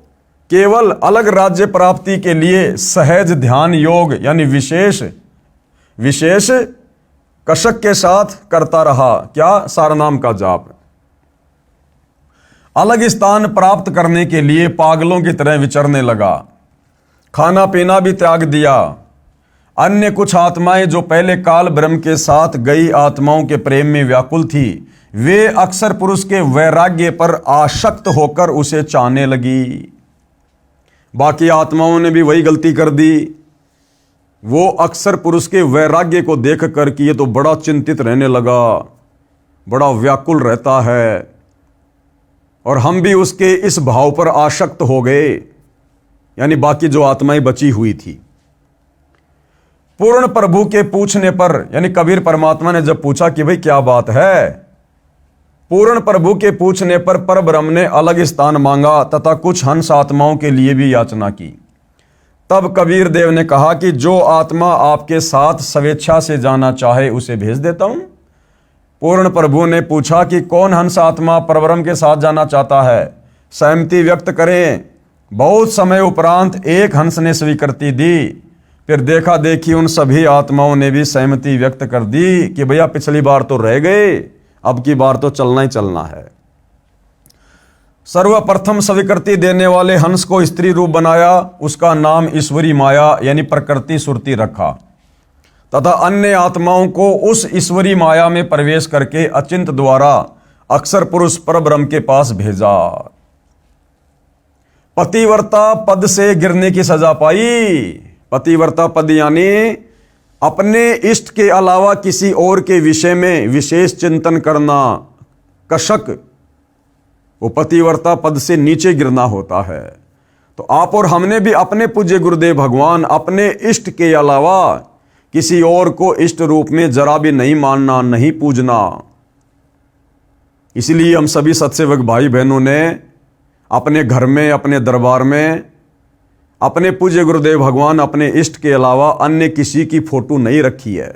केवल अलग राज्य प्राप्ति के लिए सहज ध्यान योग यानी विशेष कशक के साथ करता रहा। क्या? सारनाम का जाप। अलग स्थान प्राप्त करने के लिए पागलों की तरह विचरने लगा। खाना पीना भी त्याग दिया। अन्य कुछ आत्माएं जो पहले काल ब्रह्म के साथ गई आत्माओं के प्रेम में व्याकुल थी, वे अक्सर पुरुष के वैराग्य पर आसक्त होकर उसे चाहने लगी। बाकी आत्माओं ने भी वही गलती कर दी। वो अक्सर पुरुष के वैराग्य को देख कर कि ये तो बड़ा चिंतित रहने लगा, बड़ा व्याकुल रहता है, और हम भी उसके इस भाव पर आसक्त हो गए, यानी बाकी जो आत्माएं बची हुई थी। पूर्ण प्रभु के पूछने पर, यानी कबीर परमात्मा ने जब पूछा कि भाई क्या बात है, पूर्ण प्रभु के पूछने पर परब्रह्म ने अलग स्थान मांगा तथा कुछ हंस आत्माओं के लिए भी याचना की। तब कबीर देव ने कहा कि जो आत्मा आपके साथ स्वेच्छा से जाना चाहे उसे भेज देता हूं। पूर्ण प्रभु ने पूछा कि कौन हंस आत्मा परब्रह्म के साथ जाना चाहता है, सहमति व्यक्त करें। बहुत समय उपरांत एक हंस ने स्वीकृति दी। फिर देखा देखी उन सभी आत्माओं ने भी सहमति व्यक्त कर दी कि भैया पिछली बार तो रह गए, अब की बार तो चलना ही चलना है। सर्वप्रथम स्वीकृति देने वाले हंस को स्त्री रूप बनाया, उसका नाम ईश्वरी माया यानी प्रकृति सुरती रखा तथा अन्य आत्माओं को उस ईश्वरी माया में प्रवेश करके अचिंत द्वारा अक्षर पुरुष परब्रह्म के पास भेजा। पतिव्रता पद से गिरने की सजा पाई। पतिव्रता पद यानी अपने इष्ट के अलावा किसी और के विषय में विशेष चिंतन करना, कशक, वो पतिव्रता पद से नीचे गिरना होता है। तो आप और हमने भी अपने पूज्य गुरुदेव भगवान अपने इष्ट के अलावा किसी और को इष्ट रूप में जरा भी नहीं मानना, नहीं पूजना। इसलिए हम सभी सत्सेवक भाई बहनों ने अपने घर में, अपने दरबार में अपने पूज्य गुरुदेव भगवान अपने इष्ट के अलावा अन्य किसी की फोटो नहीं रखी है।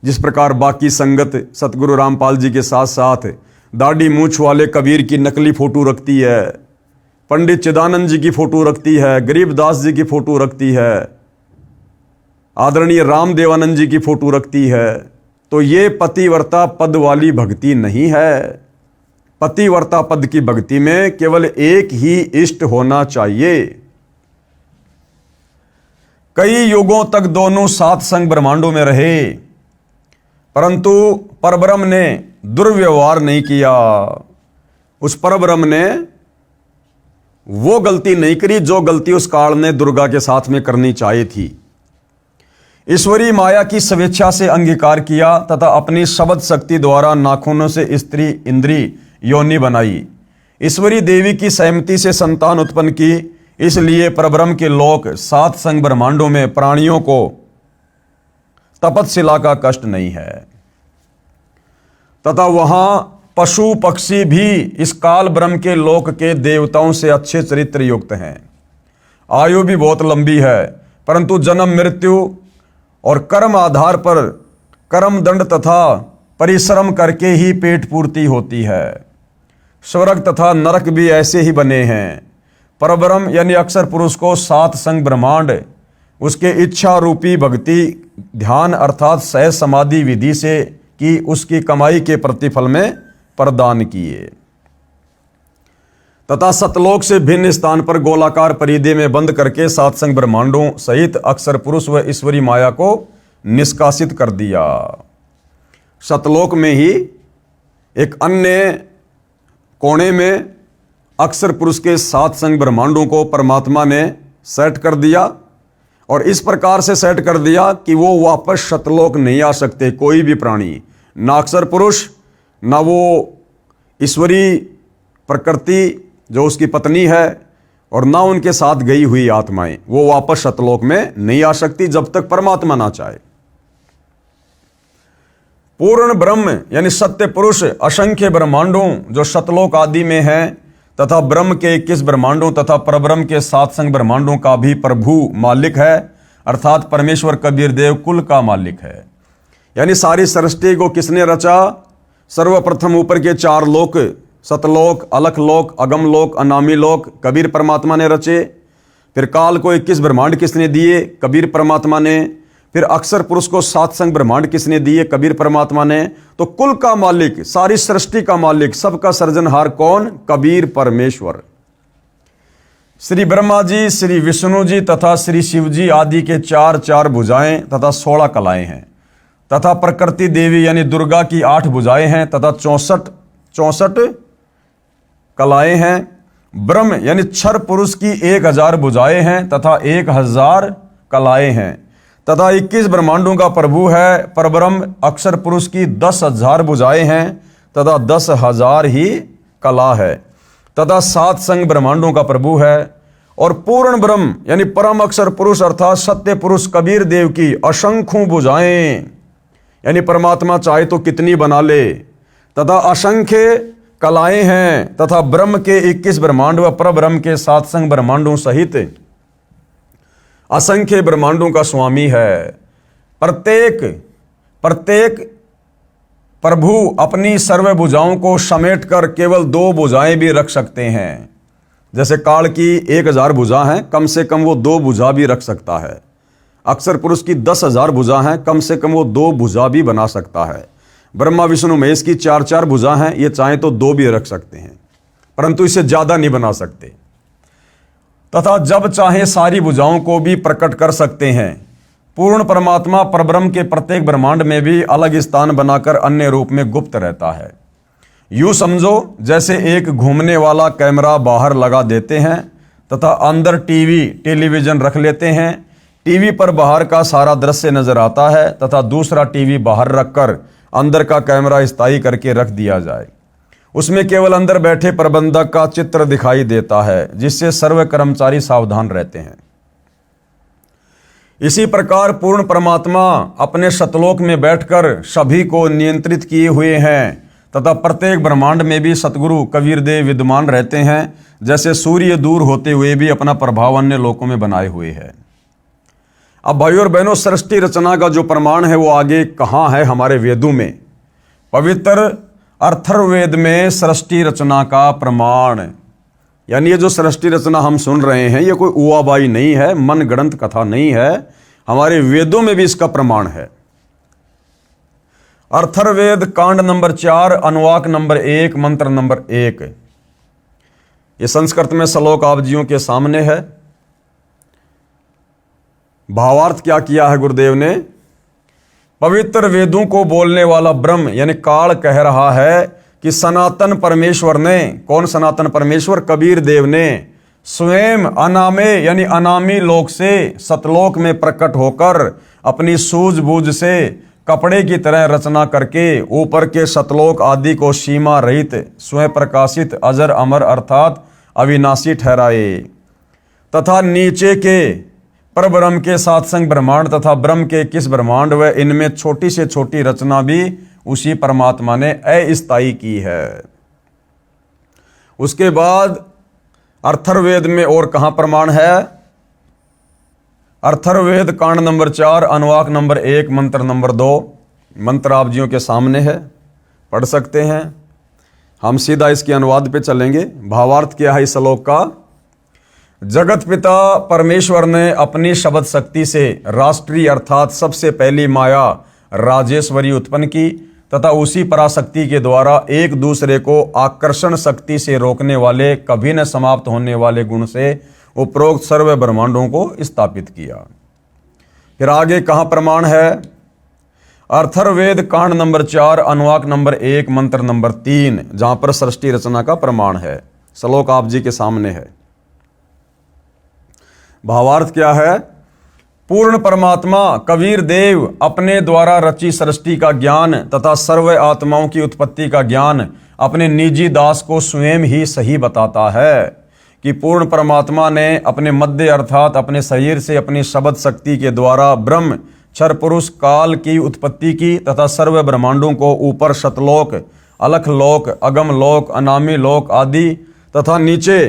जिस प्रकार बाकी संगत सतगुरु रामपाल जी के साथ साथ दाढ़ी मूछ वाले कबीर की नकली फोटो रखती है, पंडित चिदानंद जी की फोटो रखती है, गरीबदास जी की फोटो रखती है, आदरणीय रामदेवानंद जी की फोटो रखती है, तो ये पतिव्रता पद वाली भक्ति नहीं है। पतिव्रता पद की भक्ति में केवल एक ही इष्ट होना चाहिए। कई युगों तक दोनों सात संग ब्रह्मांडों में रहे, परंतु परब्रह्म ने दुर्व्यवहार नहीं किया। उस परब्रह्म ने वो गलती नहीं करी जो गलती उस काल ने दुर्गा के साथ में करनी चाहिए थी। ईश्वरी माया की स्वेच्छा से अंगीकार किया तथा अपनी शब्द शक्ति द्वारा नाखूनों से स्त्री इंद्री योनि बनाई। ईश्वरी देवी की सहमति से संतान उत्पन्न की। इसलिए परब्रह्म के लोक सात संग ब्रह्मांडों में प्राणियों को तपतशिला का कष्ट नहीं है तथा वहां पशु पक्षी भी इस काल ब्रह्म के लोक के देवताओं से अच्छे चरित्र युक्त हैं। आयु भी बहुत लंबी है, परंतु जन्म मृत्यु और कर्म आधार पर कर्म दंड तथा परिश्रम करके ही पेट पूर्ति होती है। स्वर्ग तथा नरक भी ऐसे ही बने हैं। परब्रह्म यानी अक्षर पुरुष को सात संग ब्रह्मांड उसके इच्छा रूपी भक्ति ध्यान अर्थात सहज समाधि विधि से कि उसकी कमाई के प्रतिफल में प्रदान किए तथा सतलोक से भिन्न स्थान पर गोलाकार परिधि में बंद करके सात संग ब्रह्मांडों सहित अक्षर पुरुष व ईश्वरी माया को निष्कासित कर दिया। सतलोक में ही एक अन्य कोने में अक्षर पुरुष के सात संग ब्रह्मांडों को परमात्मा ने सेट कर दिया और इस प्रकार से सेट कर दिया कि वो वापस सतलोक नहीं आ सकते। कोई भी प्राणी, ना अक्षर पुरुष, ना वो ईश्वरी प्रकृति जो उसकी पत्नी है और ना उनके साथ गई हुई आत्माएं, वो वापस सतलोक में नहीं आ सकती जब तक परमात्मा ना चाहे। पूर्ण ब्रह्म यानी सत्य पुरुष असंख्य ब्रह्मांडों जो सतलोक आदि में हैं तथा ब्रह्म के 21 ब्रह्मांडों तथा परब्रह्म के सात संग ब्रह्मांडों का भी प्रभु मालिक है, अर्थात परमेश्वर कबीर देव कुल का मालिक है। यानी सारी सृष्टि को किसने रचा? सर्वप्रथम ऊपर के चार लोक, सतलोक, अलख लोक, अगम लोक, अनामी लोक कबीर परमात्मा ने रचे। फिर काल को 21 ब्रह्मांड किसने दिए? कबीर परमात्मा ने। फिर अक्षर पुरुष को सात संग ब्रह्मांड किसने दिए? कबीर परमात्मा ने। तो कुल का मालिक, सारी सृष्टि का मालिक, सबका सृजनहार कौन? कबीर परमेश्वर। श्री ब्रह्मा जी, श्री विष्णु जी तथा श्री शिव जी आदि के चार चार भुजाएं तथा 16 कलाएं हैं, तथा प्रकृति देवी यानी दुर्गा की 8 भुजाएं हैं तथा 64 कलाएं हैं। ब्रह्म यानी क्षर पुरुष की 1000 भुजाएं हैं तथा 1000 कलाएं हैं, तथा 21 ब्रह्मांडों का प्रभु है। परब्रह्म अक्षर पुरुष की 10,000 भुजाएं हैं तथा 10,000 ही कला है, तथा 7 संग ब्रह्मांडों का प्रभु है। और पूर्ण ब्रह्म यानी परम अक्षर पुरुष अर्थात सत्य पुरुष कबीर देव की असंख्यों भुजाएं, यानी परमात्मा चाहे तो कितनी बना ले, तथा असंख्य कलाएं हैं, तथा ब्रह्म के 21 ब्रह्मांड व परब्रह्म के 7 संग ब्रह्मांडों सहित असंख्य ब्रह्मांडों का स्वामी है। प्रत्येक प्रभु अपनी सर्व भुजाओं को समेट कर केवल 2 भुजाएं भी रख सकते हैं। जैसे काल की 1000 भुजा हैं, कम से कम वो 2 भुजा भी रख सकता है। अक्षर पुरुष की 10,000 भुजा हैं, कम से कम वो 2 भुजा भी बना सकता है। ब्रह्मा विष्णु महेश की 4 भुजा हैं, ये चाहे तो 2 भी रख सकते हैं, परंतु इसे ज्यादा नहीं बना सकते। तथा जब चाहे सारी भुजाओं को भी प्रकट कर सकते हैं। पूर्ण परमात्मा परब्रह्म के प्रत्येक ब्रह्मांड में भी अलग स्थान बनाकर अन्य रूप में गुप्त रहता है। यूं समझो जैसे एक घूमने वाला कैमरा बाहर लगा देते हैं तथा अंदर टेलीविजन रख लेते हैं। टीवी पर बाहर का सारा दृश्य नजर आता है तथा दूसरा टीवी बाहर रखकर अंदर का कैमरा स्थायी करके रख दिया जाए। उसमें केवल अंदर बैठे प्रबंधक का चित्र दिखाई देता है, जिससे सर्व कर्मचारी सावधान रहते हैं। इसी प्रकार पूर्ण परमात्मा अपने सतलोक में बैठकर सभी को नियंत्रित किए हुए हैं तथा प्रत्येक ब्रह्मांड में भी सतगुरु कबीर देव विद्यमान रहते हैं। जैसे सूर्य दूर होते हुए भी अपना प्रभाव अन्य लोकों में बनाए हुए है। अब भाइयों और बहनों, सृष्टि रचना का जो प्रमाण है वो आगे कहाँ है? हमारे वेदों में, पवित्र अथर्ववेद में सृष्टि रचना का प्रमाण, यानी ये जो सृष्टि रचना हम सुन रहे हैं ये कोई उवाबाई नहीं है, मन गढ़ंत कथा नहीं है, हमारे वेदों में भी इसका प्रमाण है। अथर्ववेद कांड नंबर 4 अनुवाक नंबर 1 मंत्र नंबर 1। ये संस्कृत में श्लोक आप जियों के सामने है। भावार्थ क्या किया है गुरुदेव ने? पवित्र वेदों को बोलने वाला ब्रह्म यानी काल कह रहा है कि सनातन परमेश्वर ने, कौन सनातन परमेश्वर? कबीर देव ने स्वयं अनामे यानी अनामी लोक से सतलोक में प्रकट होकर अपनी सूझबूझ से कपड़े की तरह रचना करके ऊपर के सतलोक आदि को सीमा रहित स्वयं प्रकाशित अजर अमर अर्थात अविनाशी ठहराए, तथा नीचे के परब्रह्म के 7 संग ब्रह्मांड तथा ब्रह्म के 21 ब्रह्मांड व इनमें छोटी से छोटी रचना भी उसी परमात्मा ने अस्थायी की है। उसके बाद अथर्ववेद में और कहां प्रमाण है? अथर्ववेद कांड नंबर 4 अनुवाक नंबर 1 मंत्र नंबर 2। मंत्र आप जियों के सामने है, पढ़ सकते हैं। हम सीधा इसके अनुवाद पे चलेंगे। भावार्थ क्या है इस श्लोक का? जगत पिता परमेश्वर ने अपनी शब्द शक्ति से राष्ट्रीय अर्थात सबसे पहली माया राजेश्वरी उत्पन्न की तथा उसी पराशक्ति के द्वारा एक दूसरे को आकर्षण शक्ति से रोकने वाले, कभी न समाप्त होने वाले गुण से उपरोक्त सर्व ब्रह्मांडों को स्थापित किया। फिर आगे कहां प्रमाण है? अथर्ववेद कांड नंबर 4 अनुवाक नंबर 1 मंत्र नंबर 3, जहां पर सृष्टि रचना का प्रमाण है। श्लोक आप जी के सामने है। भावार्थ क्या है? पूर्ण परमात्मा कबीर देव अपने द्वारा रची सृष्टि का ज्ञान तथा सर्व आत्माओं की उत्पत्ति का ज्ञान अपने निजी दास को स्वयं ही सही बताता है कि पूर्ण परमात्मा ने अपने मध्य अर्थात अपने शरीर से अपनी शब्द शक्ति के द्वारा ब्रह्म क्षर पुरुष काल की उत्पत्ति की तथा सर्व ब्रह्मांडों को ऊपर शतलोक, अलख लोक, अगम लोक, अनामी लोक आदि तथा नीचे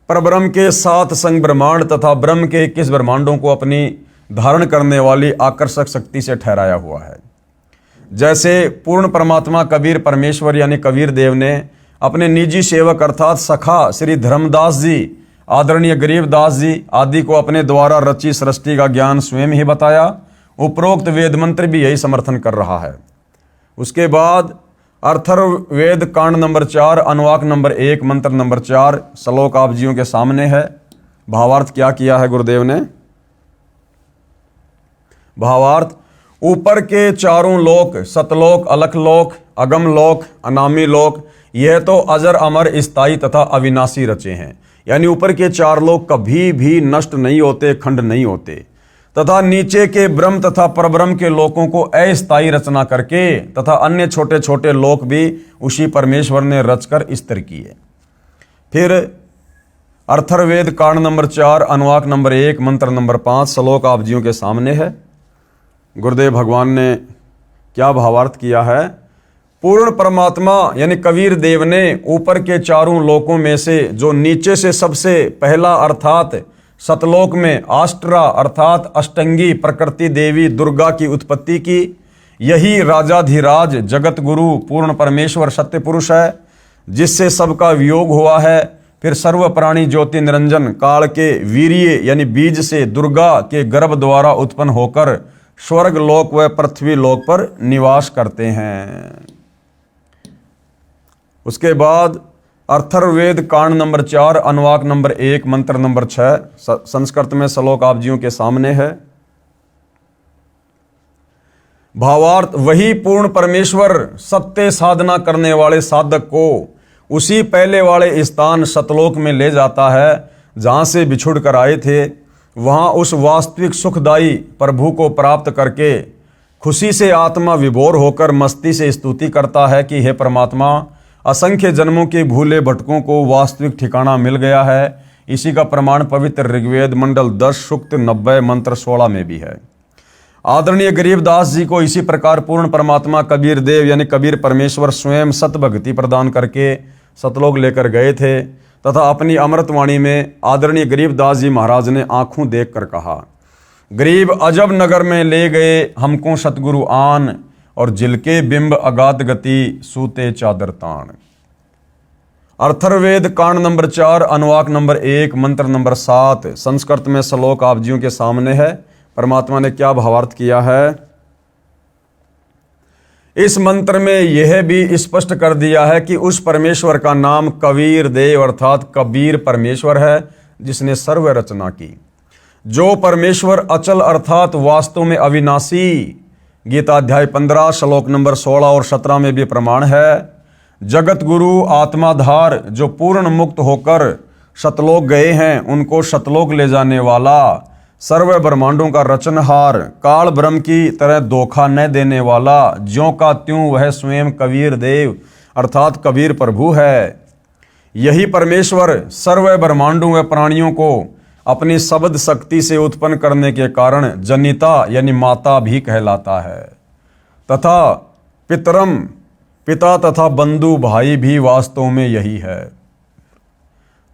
परब्रह्म के 7 संग ब्रह्मांड तथा ब्रह्म के 21 ब्रह्मांडों को अपनी धारण करने वाली आकर्षक शक्ति से ठहराया हुआ है। जैसे पूर्ण परमात्मा कबीर परमेश्वर यानी कबीर देव ने अपने निजी सेवक अर्थात सखा श्री धर्मदास जी, आदरणीय गरीबदास जी आदि को अपने द्वारा रची सृष्टि का ज्ञान स्वयं ही बताया, उपरोक्त वेद मंत्र भी यही समर्थन कर रहा है। उसके बाद अथर्ववेद कांड नंबर 4 अनुवाक नंबर 1 मंत्र नंबर 4 श्लोक आप जियों के सामने है। भावार्थ क्या किया है गुरुदेव ने? भावार्थ, ऊपर के चारों लोक, सतलोक, अलखलोक, अगम लोक, अनामी लोक, यह तो अजर अमर स्थायी तथा अविनाशी रचे हैं। यानी ऊपर के 4 लोक कभी भी नष्ट नहीं होते, खंड नहीं होते, तथा नीचे के ब्रह्म तथा परब्रह्म के लोकों को अस्थायी रचना करके तथा अन्य छोटे छोटे लोक भी उसी परमेश्वर ने रचकर स्थिर किए। फिर अथर्ववेद कांड नंबर 4 अनुवाक नंबर 1 मंत्र नंबर 5 श्लोक आप जियों के सामने है। गुरुदेव भगवान ने क्या भावार्थ किया है? पूर्ण परमात्मा यानी कबीर देव ने ऊपर के चारों लोकों में से जो नीचे से सबसे पहला अर्थात सतलोक में आष्ट्रा अर्थात अष्टंगी प्रकृति देवी दुर्गा की उत्पत्ति की, यही राजाधिराज जगत गुरु पूर्ण परमेश्वर सत्य पुरुष है, जिससे सबका वियोग हुआ है। फिर सर्व प्राणी ज्योति निरंजन काल के वीर्य यानी बीज से दुर्गा के गर्भ द्वारा उत्पन्न होकर स्वर्ग लोक व पृथ्वी लोक पर निवास करते हैं। उसके बाद अथर्ववेद कांड नंबर 4 अनुवाक नंबर 1 मंत्र नंबर 6 संस्कृत में श्लोक आप जियों के सामने है। भावार्थ, वही पूर्ण परमेश्वर सत्य साधना करने वाले साधक को उसी पहले वाले स्थान सतलोक में ले जाता है जहां से बिछुड़ कर आए थे। वहां उस वास्तविक सुखदायी प्रभु को प्राप्त करके खुशी से आत्मा विभोर होकर मस्ती से स्तुति करता है कि हे परमात्मा, असंख्य जन्मों के भूले भटकों को वास्तविक ठिकाना मिल गया है। इसी का प्रमाण पवित्र ऋग्वेद मंडल 10 सूक्त 90 मंत्र 16 में भी है। आदरणीय गरीबदास जी को इसी प्रकार पूर्ण परमात्मा कबीर देव यानी कबीर परमेश्वर स्वयं सतभक्ति प्रदान करके सतलोक लेकर गए थे तथा अपनी अमृतवाणी में आदरणीय गरीबदास जी महाराज ने आंखों देखकर कहा, गरीब अजब नगर में ले गए हमको सतगुरु आन, और जिलके बिंब अगाध गति सूते चादर तान। अथर्ववेद कांड नंबर 4 अनुवाक नंबर 1 मंत्र नंबर 7 संस्कृत में श्लोक आप जियों के सामने है। परमात्मा ने क्या भावार्थ किया है? इस मंत्र में यह भी स्पष्ट कर दिया है कि उस परमेश्वर का नाम कबीर देव अर्थात कबीर परमेश्वर है, जिसने सर्व रचना की। जो परमेश्वर अचल अर्थात वास्तव में अविनाशी, गीता अध्याय 15 श्लोक नंबर 16 और 17 में भी प्रमाण है। जगत गुरु आत्माधार जो पूर्ण मुक्त होकर सतलोक गए हैं, उनको सतलोक ले जाने वाला, सर्व ब्रह्मांडों का रचनहार, काल ब्रह्म की तरह धोखा न देने वाला, ज्यों का त्यों वह स्वयं कबीर देव अर्थात कबीर प्रभु है। यही परमेश्वर सर्व ब्रह्मांडों व प्राणियों को अपनी शब्द शक्ति से उत्पन्न करने के कारण जनिता यानी माता भी कहलाता है, तथा पितरम पिता तथा बंधु भाई भी वास्तव में यही है,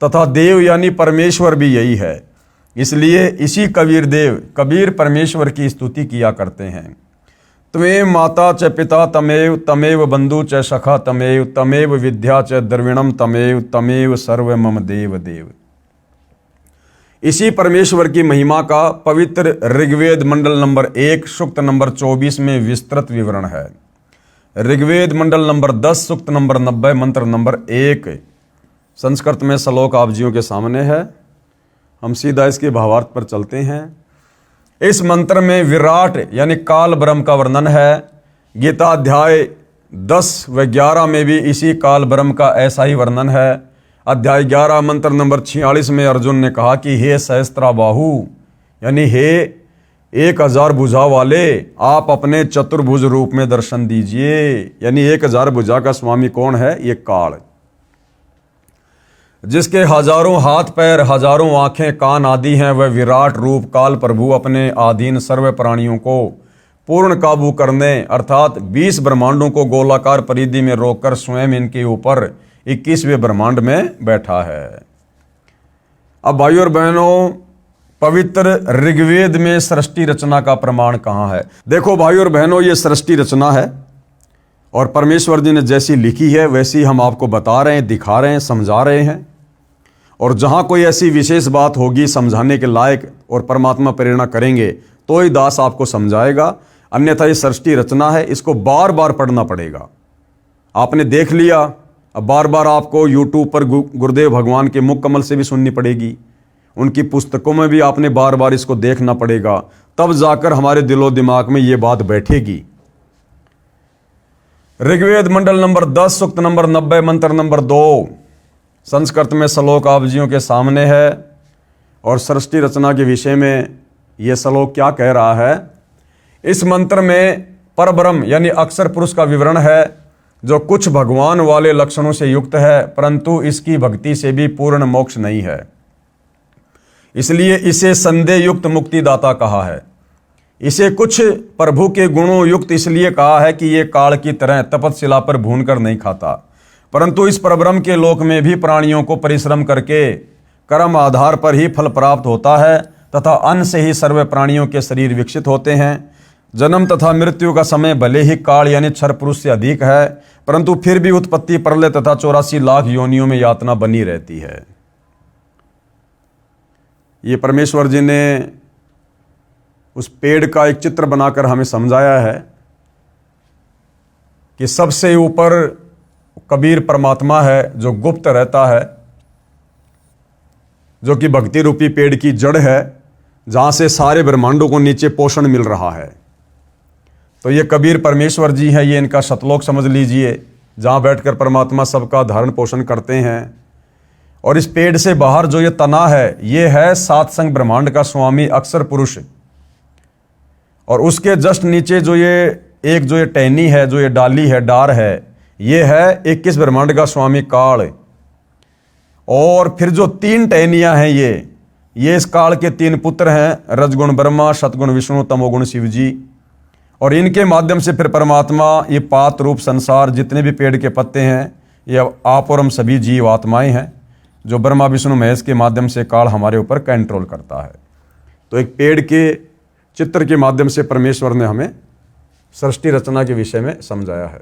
तथा देव यानी परमेश्वर भी यही है। इसलिए इसी कबीर देव कबीर परमेश्वर की स्तुति किया करते हैं। त्वें माता च पिता तमेव, तमेव बंधु च सखा तमेव, तमेव विद्या च द्रविणम तमेव, तमेव सर्व मम देव देव। इसी परमेश्वर की महिमा का पवित्र ऋग्वेद मंडल नंबर 1 सूक्त नंबर 24 में विस्तृत विवरण है। ऋग्वेद मंडल नंबर 10 सूक्त नंबर 90 मंत्र नंबर 1 संस्कृत में श्लोक आप जियों के सामने है। हम सीधा इसके भावार्थ पर चलते हैं। इस मंत्र में विराट यानी काल ब्रह्म का वर्णन है। गीता अध्याय 10 व 11 में भी इसी काल ब्रह्म का ऐसा ही वर्णन है। अध्याय 11 मंत्र नंबर 46 में अर्जुन ने कहा कि हे सहस्त्रा बाहु यानी हे 1000 भुजा वाले, आप अपने चतुर्भुज रूप में दर्शन दीजिए। यानी 1000 भुजा का स्वामी कौन है? ये काल, जिसके हजारों हाथ पैर, हजारों आंखें कान आदि हैं। वह विराट रूप काल प्रभु अपने अधीन सर्व प्राणियों को पूर्ण काबू करने अर्थात 20 ब्रह्मांडों को गोलाकार परिधि में रोककर स्वयं इनके ऊपर 21वें ब्रह्मांड में बैठा है। अब भाइयों और बहनों, पवित्र ऋग्वेद में सृष्टि रचना का प्रमाण कहाँ है? देखो भाइयों और बहनों, ये सृष्टि रचना है और परमेश्वर जी ने जैसी लिखी है वैसी हम आपको बता रहे हैं, दिखा रहे हैं, समझा रहे हैं। और जहाँ कोई ऐसी विशेष बात होगी समझाने के लायक और परमात्मा प्रेरणा करेंगे तो ही दास आपको समझाएगा, अन्यथा ये सृष्टि रचना है, इसको बार बार पढ़ना पड़ेगा। आपने देख लिया, अब बार बार आपको यूट्यूब पर गुरुदेव भगवान के मुख कमल से भी सुननी पड़ेगी, उनकी पुस्तकों में भी आपने बार बार इसको देखना पड़ेगा, तब जाकर हमारे दिलो दिमाग में ये बात बैठेगी। ऋग्वेद मंडल नंबर 10 सूक्त नंबर 90 मंत्र नंबर 2 संस्कृत में श्लोक आप जियों के सामने है और सृष्टि रचना के विषय में यह श्लोक क्या कह रहा है। इस मंत्र में परब्रह्म यानी अक्षर पुरुष का विवरण है, जो कुछ भगवान वाले लक्षणों से युक्त है, परंतु इसकी भक्ति से भी पूर्ण मोक्ष नहीं है, इसलिए इसे संदेह युक्त मुक्तिदाता कहा है। इसे कुछ प्रभु के गुणों युक्त इसलिए कहा है कि ये काल की तरह तपतशिला पर भूनकर नहीं खाता, परंतु इस परब्रह्म के लोक में भी प्राणियों को परिश्रम करके कर्म आधार पर ही फल प्राप्त होता है तथा अन्न से ही सर्व प्राणियों के शरीर विकसित होते हैं। जन्म तथा मृत्यु का समय भले ही काल यानी क्षर पुरुष से अधिक है, परंतु फिर भी उत्पत्ति प्रलय तथा 84 लाख योनियों में यातना बनी रहती है। ये परमेश्वर जी ने उस पेड़ का एक चित्र बनाकर हमें समझाया है कि सबसे ऊपर कबीर परमात्मा है जो गुप्त रहता है, जो कि भक्ति रूपी पेड़ की जड़ है, जहां से सारे ब्रह्मांडों को नीचे पोषण मिल रहा है। तो ये कबीर परमेश्वर जी हैं, ये इनका शतलोक समझ लीजिए, जहां बैठकर परमात्मा सबका धारण पोषण करते हैं। और इस पेड़ से बाहर जो ये तना है, ये है सात संग ब्रह्मांड का स्वामी अक्षर पुरुष, और उसके जस्ट नीचे जो ये टहनी है, जो ये डाली है, डार है, ये है 21 ब्रह्मांड का स्वामी काल। और फिर जो 3 टहनियां हैं, ये इस काल के 3 पुत्र हैं, रजगुण ब्रह्मा, सतगुण विष्णु, तमोगुण शिव जी। और इनके माध्यम से फिर परमात्मा ये पात रूप संसार, जितने भी पेड़ के पत्ते हैं, ये आप और हम सभी जीव आत्माएं हैं, जो ब्रह्मा विष्णु महेश के माध्यम से काल हमारे ऊपर कंट्रोल करता है। तो एक पेड़ के चित्र के माध्यम से परमेश्वर ने हमें सृष्टि रचना के विषय में समझाया है।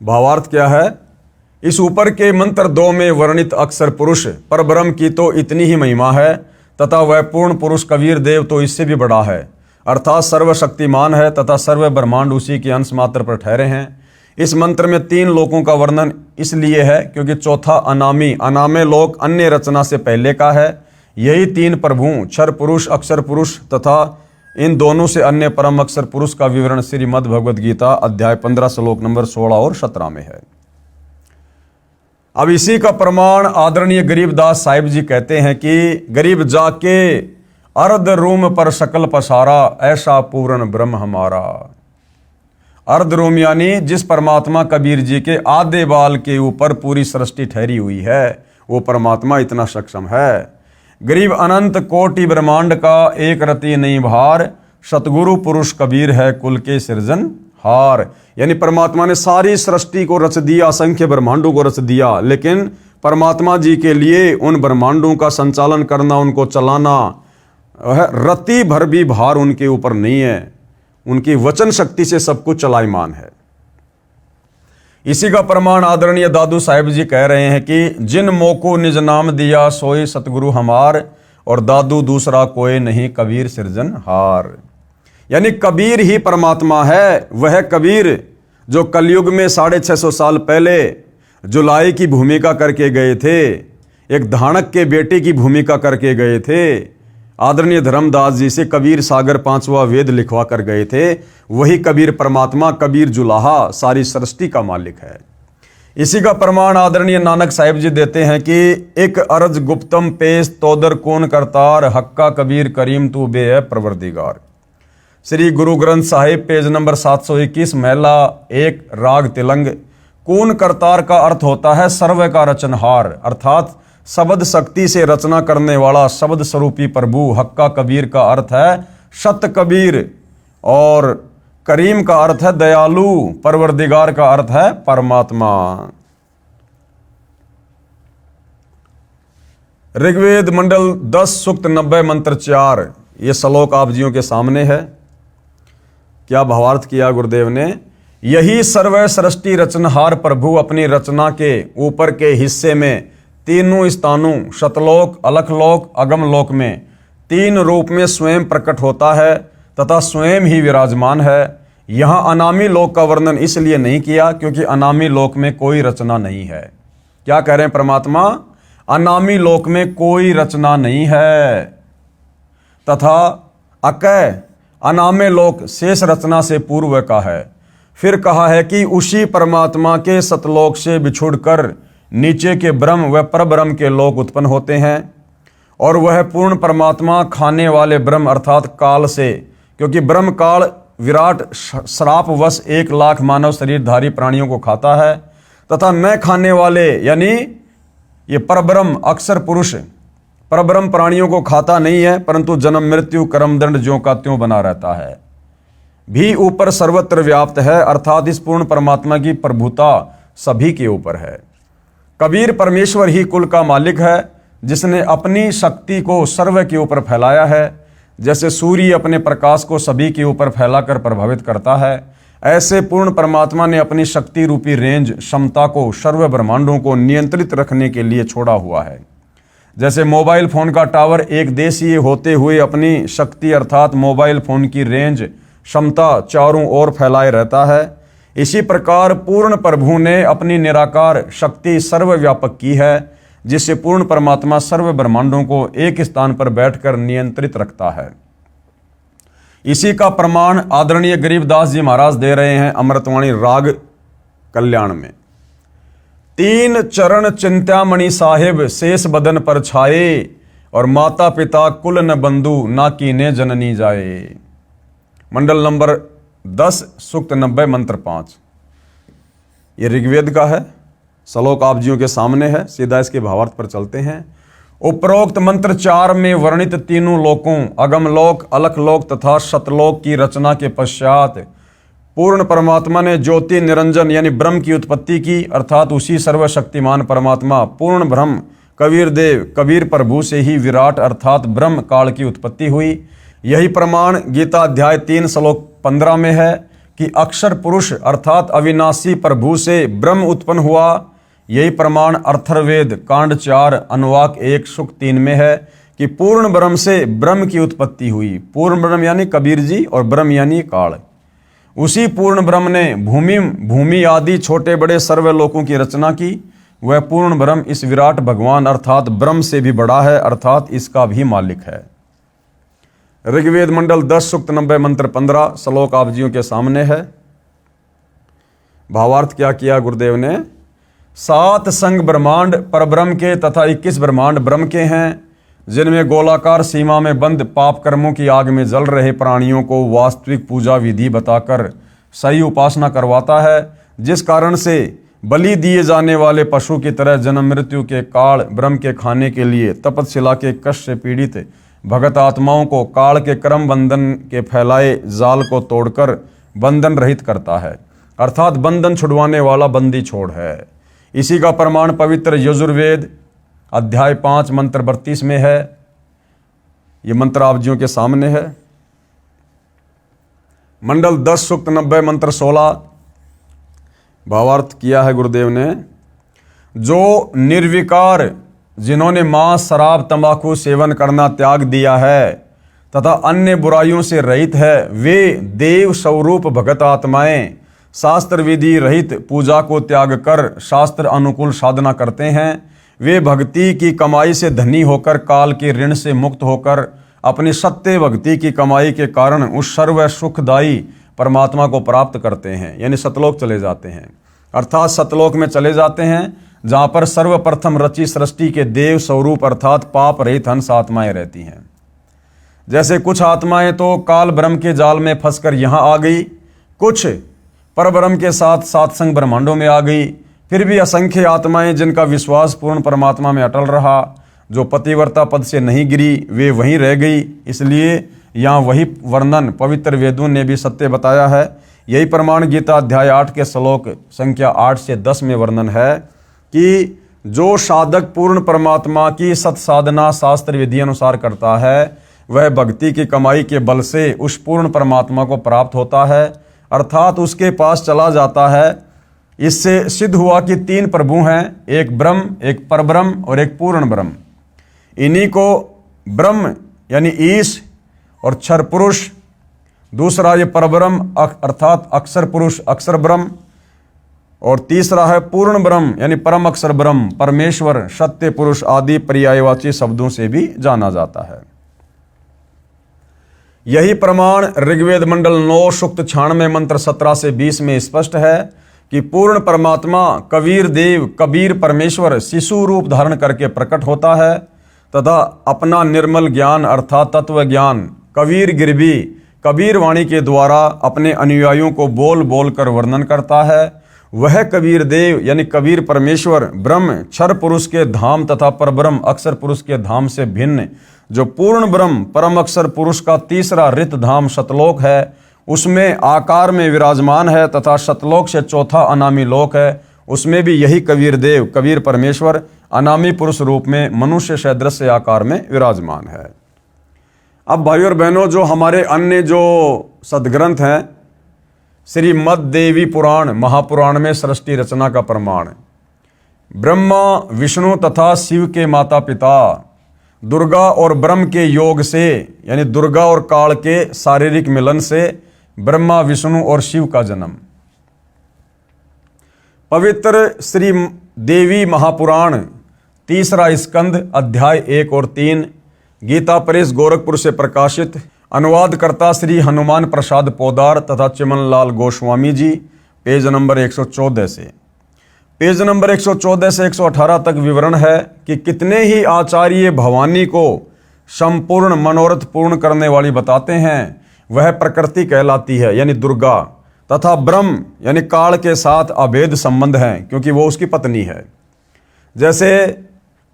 भावार्थ क्या है? इस ऊपर के मंत्र 2 में वर्णित अक्षर पुरुष परब्रह्म की तो इतनी ही महिमा है, तथा वह पूर्ण पुरुष कबीर देव तो इससे भी बड़ा है, अर्थात सर्वशक्तिमान है तथा सर्व ब्रह्मांड उसी के अंश मात्र पर ठहरे हैं। इस मंत्र में 3 लोकों का वर्णन इसलिए है क्योंकि चौथा अनामे लोक अन्य रचना से पहले का है। यही 3 प्रभु क्षर पुरुष, अक्षर पुरुष तथा इन दोनों से अन्य परम अक्षर पुरुष का विवरण श्रीमद् भगवद गीता अध्याय 15 श्लोक नंबर 16 और 17 में है। अब इसी का प्रमाण आदरणीय गरीबदास साहिब जी कहते हैं कि गरीब जाके अर्ध रूम पर सकल पसारा, ऐसा पूर्ण ब्रह्म हमारा। अर्ध रूम यानी जिस परमात्मा कबीर जी के आधे बाल के ऊपर पूरी सृष्टि ठहरी हुई है, वो परमात्मा इतना सक्षम है। गरीब अनंत कोटि ब्रह्मांड का एक रति नहीं भार, सतगुरु पुरुष कबीर है कुल के सृजन हार। यानी परमात्मा ने सारी सृष्टि को रच दिया, असंख्य ब्रह्मांडों को रच दिया, लेकिन परमात्मा जी के लिए उन ब्रह्मांडों का संचालन करना, उनको चलाना, रति भर भी भार उनके ऊपर नहीं है। उनकी वचन शक्ति से सब कुछ चलायमान है। इसी का प्रमाण आदरणीय दादू साहिब जी कह रहे हैं कि जिन मोको निज नाम दिया सोई सतगुरु हमार, और दादू दूसरा कोई नहीं कबीर सृजन हार। यानी कबीर ही परमात्मा है, वह कबीर जो कलयुग में 650 साल पहले जुलाई की भूमिका करके गए थे, एक धाणक के बेटे की भूमिका करके गए थे, आदरणीय धर्मदास जी से कबीर सागर 5वां वेद लिखवा कर गए थे। वही कबीर परमात्मा, कबीर जुलाहा सारी सृष्टि का मालिक है। इसी का प्रमाण आदरणीय नानक साहिब जी देते हैं कि एक अर्ज गुप्तम पेश तोदर कौन करतार, हक्का कबीर करीम तू बे है प्रवर्दिगार। श्री गुरु ग्रंथ साहिब पेज नंबर 721 महिला 1 राग तिलंग। कौन करतार का अर्थ होता है सर्व का रचनहार, अर्थात शब्द शक्ति से रचना करने वाला शब्द स्वरूपी प्रभु। हक्का कबीर का अर्थ है सत कबीर, और करीम का अर्थ है दयालु, परवरदिगार का अर्थ है परमात्मा। ऋग्वेद मंडल 10 सूक्त 90 मंत्र 4, ये श्लोक आप जियों के सामने है। क्या भावार्थ किया गुरुदेव ने? यही सर्व सृष्टि रचनहार प्रभु अपनी रचना के ऊपर के हिस्से में तीनों स्थानों सतलोक, अलखलोक, अगमलोक में 3 रूप में स्वयं प्रकट होता है तथा स्वयं ही विराजमान है। यहाँ अनामी लोक का वर्णन इसलिए नहीं किया क्योंकि अनामी लोक में कोई रचना नहीं है। क्या कह रहे हैं परमात्मा? अनामी लोक में कोई रचना नहीं है तथा अकय अनामे लोक शेष रचना से पूर्व का है। फिर कहा है कि उसी परमात्मा के सतलोक से बिछुड़कर नीचे के ब्रह्म व परब्रह्म के लोक उत्पन्न होते हैं और वह पूर्ण परमात्मा खाने वाले ब्रह्म अर्थात काल से, क्योंकि ब्रह्म काल विराट श्रापवश 1 लाख मानव शरीरधारी प्राणियों को खाता है तथा न खाने वाले यानी ये परब्रह्म अक्षर पुरुष परब्रह्म प्राणियों को खाता नहीं है, परंतु जन्म मृत्यु कर्मदंड ज्यों का त्यों बना रहता है, भी ऊपर सर्वत्र व्याप्त है। अर्थात इस पूर्ण परमात्मा की प्रभुता सभी के ऊपर है। कबीर परमेश्वर ही कुल का मालिक है जिसने अपनी शक्ति को सर्व के ऊपर फैलाया है। जैसे सूर्य अपने प्रकाश को सभी के ऊपर फैलाकर प्रभावित करता है, ऐसे पूर्ण परमात्मा ने अपनी शक्ति रूपी रेंज क्षमता को सर्व ब्रह्मांडों को नियंत्रित रखने के लिए छोड़ा हुआ है। जैसे मोबाइल फोन का टावर एक देशीय होते हुए अपनी शक्ति अर्थात मोबाइल फोन की रेंज क्षमता चारों ओर फैलाए रहता है, इसी प्रकार पूर्ण प्रभु ने अपनी निराकार शक्ति सर्वव्यापक की है जिससे पूर्ण परमात्मा सर्व ब्रह्मांडों को एक स्थान पर बैठकर नियंत्रित रखता है। इसी का प्रमाण आदरणीय गरीबदास जी महाराज दे रहे हैं अमृतवाणी राग कल्याण में। 3 चरण चिंतामणि साहिब शेष बदन पर छाए और माता पिता कुल न बंधु ना कीने जननी जाए। मंडल नंबर 10 सूक्त 90 मंत्र 5। ये ऋग्वेद का है, श्लोक आप जियों के सामने है। सीधा इसके भावार्थ पर चलते हैं। उपरोक्त मंत्र 4 में वर्णित तीनों लोकों अगमलोक, अलखलोक तथा सतलोक की रचना के पश्चात पूर्ण परमात्मा ने ज्योति निरंजन यानी ब्रह्म की उत्पत्ति की, अर्थात उसी सर्वशक्तिमान परमात्मा पूर्ण ब्रह्म कबीर देव कबीर प्रभु से ही विराट अर्थात ब्रह्म काल की उत्पत्ति हुई। यही प्रमाण गीता अध्याय 3 श्लोक 15 में है कि अक्षर पुरुष अर्थात अविनाशी प्रभु से ब्रह्म उत्पन्न हुआ। यही प्रमाण अथर्ववेद कांड 4 अनुवाक 1 सूक्त 3 में है कि पूर्ण ब्रह्म से ब्रह्म की उत्पत्ति हुई। पूर्ण ब्रह्म यानी कबीर जी और ब्रह्म यानी काल। उसी पूर्ण ब्रह्म ने भूमि आदि छोटे बड़े सर्वलोकों की रचना की। वह पूर्ण ब्रह्म इस विराट भगवान अर्थात ब्रह्म से भी बड़ा है, अर्थात इसका भी मालिक है। ऋग्वेद मंडल 10 सूक्त 90 मंत्र 15 श्लोक आप जियों के सामने है। भावार्थ क्या किया गुरुदेव ने? 7 संग ब्रह्मांड परब्रह्म के तथा 21 ब्रह्मांड ब्रह्म के हैं, जिनमें गोलाकार सीमा में बंद पाप कर्मों की आग में जल रहे प्राणियों को वास्तविक पूजा विधि बताकर सही उपासना करवाता है, जिस कारण से बलि दिए जाने वाले पशु की तरह जन्म मृत्यु के काल ब्रह्म के खाने के लिए तपतशिला के कष्ट से पीड़ित भगत आत्माओं को काल के कर्म बंधन के फैलाए जाल को तोड़कर बंधन रहित करता है, अर्थात बंधन छुड़वाने वाला बंदी छोड़ है। इसी का प्रमाण पवित्र यजुर्वेद अध्याय 5 मंत्र 32 में है। ये मंत्र आप जियों के सामने है। मंडल 10 सूक्त 90 मंत्र 16 भावार्थ किया है गुरुदेव ने। जो निर्विकार जिन्होंने मांस शराब तंबाकू सेवन करना त्याग दिया है तथा अन्य बुराइयों से रहित है, वे देव स्वरूप भगत आत्माएं शास्त्र विधि रहित पूजा को त्याग कर शास्त्र अनुकूल साधना करते हैं। वे भक्ति की कमाई से धनी होकर काल के ऋण से मुक्त होकर अपनी सत्य भक्ति की कमाई के कारण उस सर्व सुखदायी परमात्मा को प्राप्त करते हैं, यानी सतलोक चले जाते हैं। अर्थात सतलोक में चले जाते हैं जहाँ पर सर्वप्रथम रची सृष्टि के देव स्वरूप अर्थात पाप रहित हंस आत्माएं रहती हैं। जैसे कुछ आत्माएं तो काल ब्रह्म के जाल में फंसकर यहाँ आ गई, कुछ परब्रह्म के साथ सात संग ब्रह्मांडों में आ गई, फिर भी असंख्य आत्माएं जिनका विश्वास पूर्ण परमात्मा में अटल रहा, जो पतिव्रता पद से नहीं गिरी, वे वहीं रह गई। इसलिए यहाँ वही वर्णन पवित्र वेदों ने भी सत्य बताया है। यही प्रमाण गीता अध्याय 8 के श्लोक संख्या 8 से 10 में वर्णन है कि जो साधक पूर्ण परमात्मा की सत्साधना शास्त्र विधि अनुसार करता है, वह भक्ति की कमाई के बल से उस पूर्ण परमात्मा को प्राप्त होता है, अर्थात उसके पास चला जाता है। इससे सिद्ध हुआ कि तीन प्रभु हैं, एक ब्रह्म, एक परब्रह्म और एक पूर्ण ब्रह्म। इन्हीं को ब्रह्म यानी ईश और क्षर पुरुष, दूसरा ये परब्रह्म अर्थात अक्षर पुरुष अक्षर ब्रह्म, और तीसरा है पूर्ण ब्रह्म यानी परम अक्षर ब्रह्म परमेश्वर सत्य पुरुष आदि पर्यायवाची शब्दों से भी जाना जाता है। यही प्रमाण ऋग्वेद मंडल 9 सूक्त 96 मंत्र 17 से 20 में स्पष्ट है कि पूर्ण परमात्मा कबीर देव कबीर परमेश्वर शिशु रूप धारण करके प्रकट होता है तथा अपना निर्मल ज्ञान अर्थात तत्व ज्ञान कबीर गिरवी कबीर वाणी के द्वारा अपने अनुयायियों को बोल बोल कर वर्णन करता है। वह कबीर देव यानी कबीर परमेश्वर ब्रह्म क्षर पुरुष के धाम तथा परब्रह्म अक्षर पुरुष के धाम से भिन्न जो पूर्ण ब्रह्म परम अक्षर पुरुष का तीसरा रित धाम सतलोक है, उसमें आकार में विराजमान है तथा सतलोक से चौथा अनामी लोक है, उसमें भी यही कबीर देव कबीर परमेश्वर अनामी पुरुष रूप में मनुष्य सदृश आकार में विराजमान है। अब भाइयों और बहनों, जो हमारे अन्य जो सदग्रंथ हैं, श्रीमद् देवी पुराण महापुराण में सृष्टि रचना का प्रमाण ब्रह्मा विष्णु तथा शिव के माता पिता दुर्गा और ब्रह्म के योग से यानी दुर्गा और काल के शारीरिक मिलन से ब्रह्मा विष्णु और शिव का जन्म। पवित्र श्री देवी महापुराण तीसरा स्कंद अध्याय 1 और 3 गीता प्रेस गोरखपुर से प्रकाशित, अनुवादकर्ता श्री हनुमान प्रसाद पोदार तथा चिमनलाल गोस्वामी जी, पेज नंबर 114 से। पेज नंबर 114 से 118 तक विवरण है कि कितने ही आचार्य भवानी को संपूर्ण मनोरथ पूर्ण करने वाली बताते हैं। वह प्रकृति कहलाती है यानी दुर्गा, तथा ब्रह्म यानी काल के साथ अभेद संबंध है क्योंकि वो उसकी पत्नी है। जैसे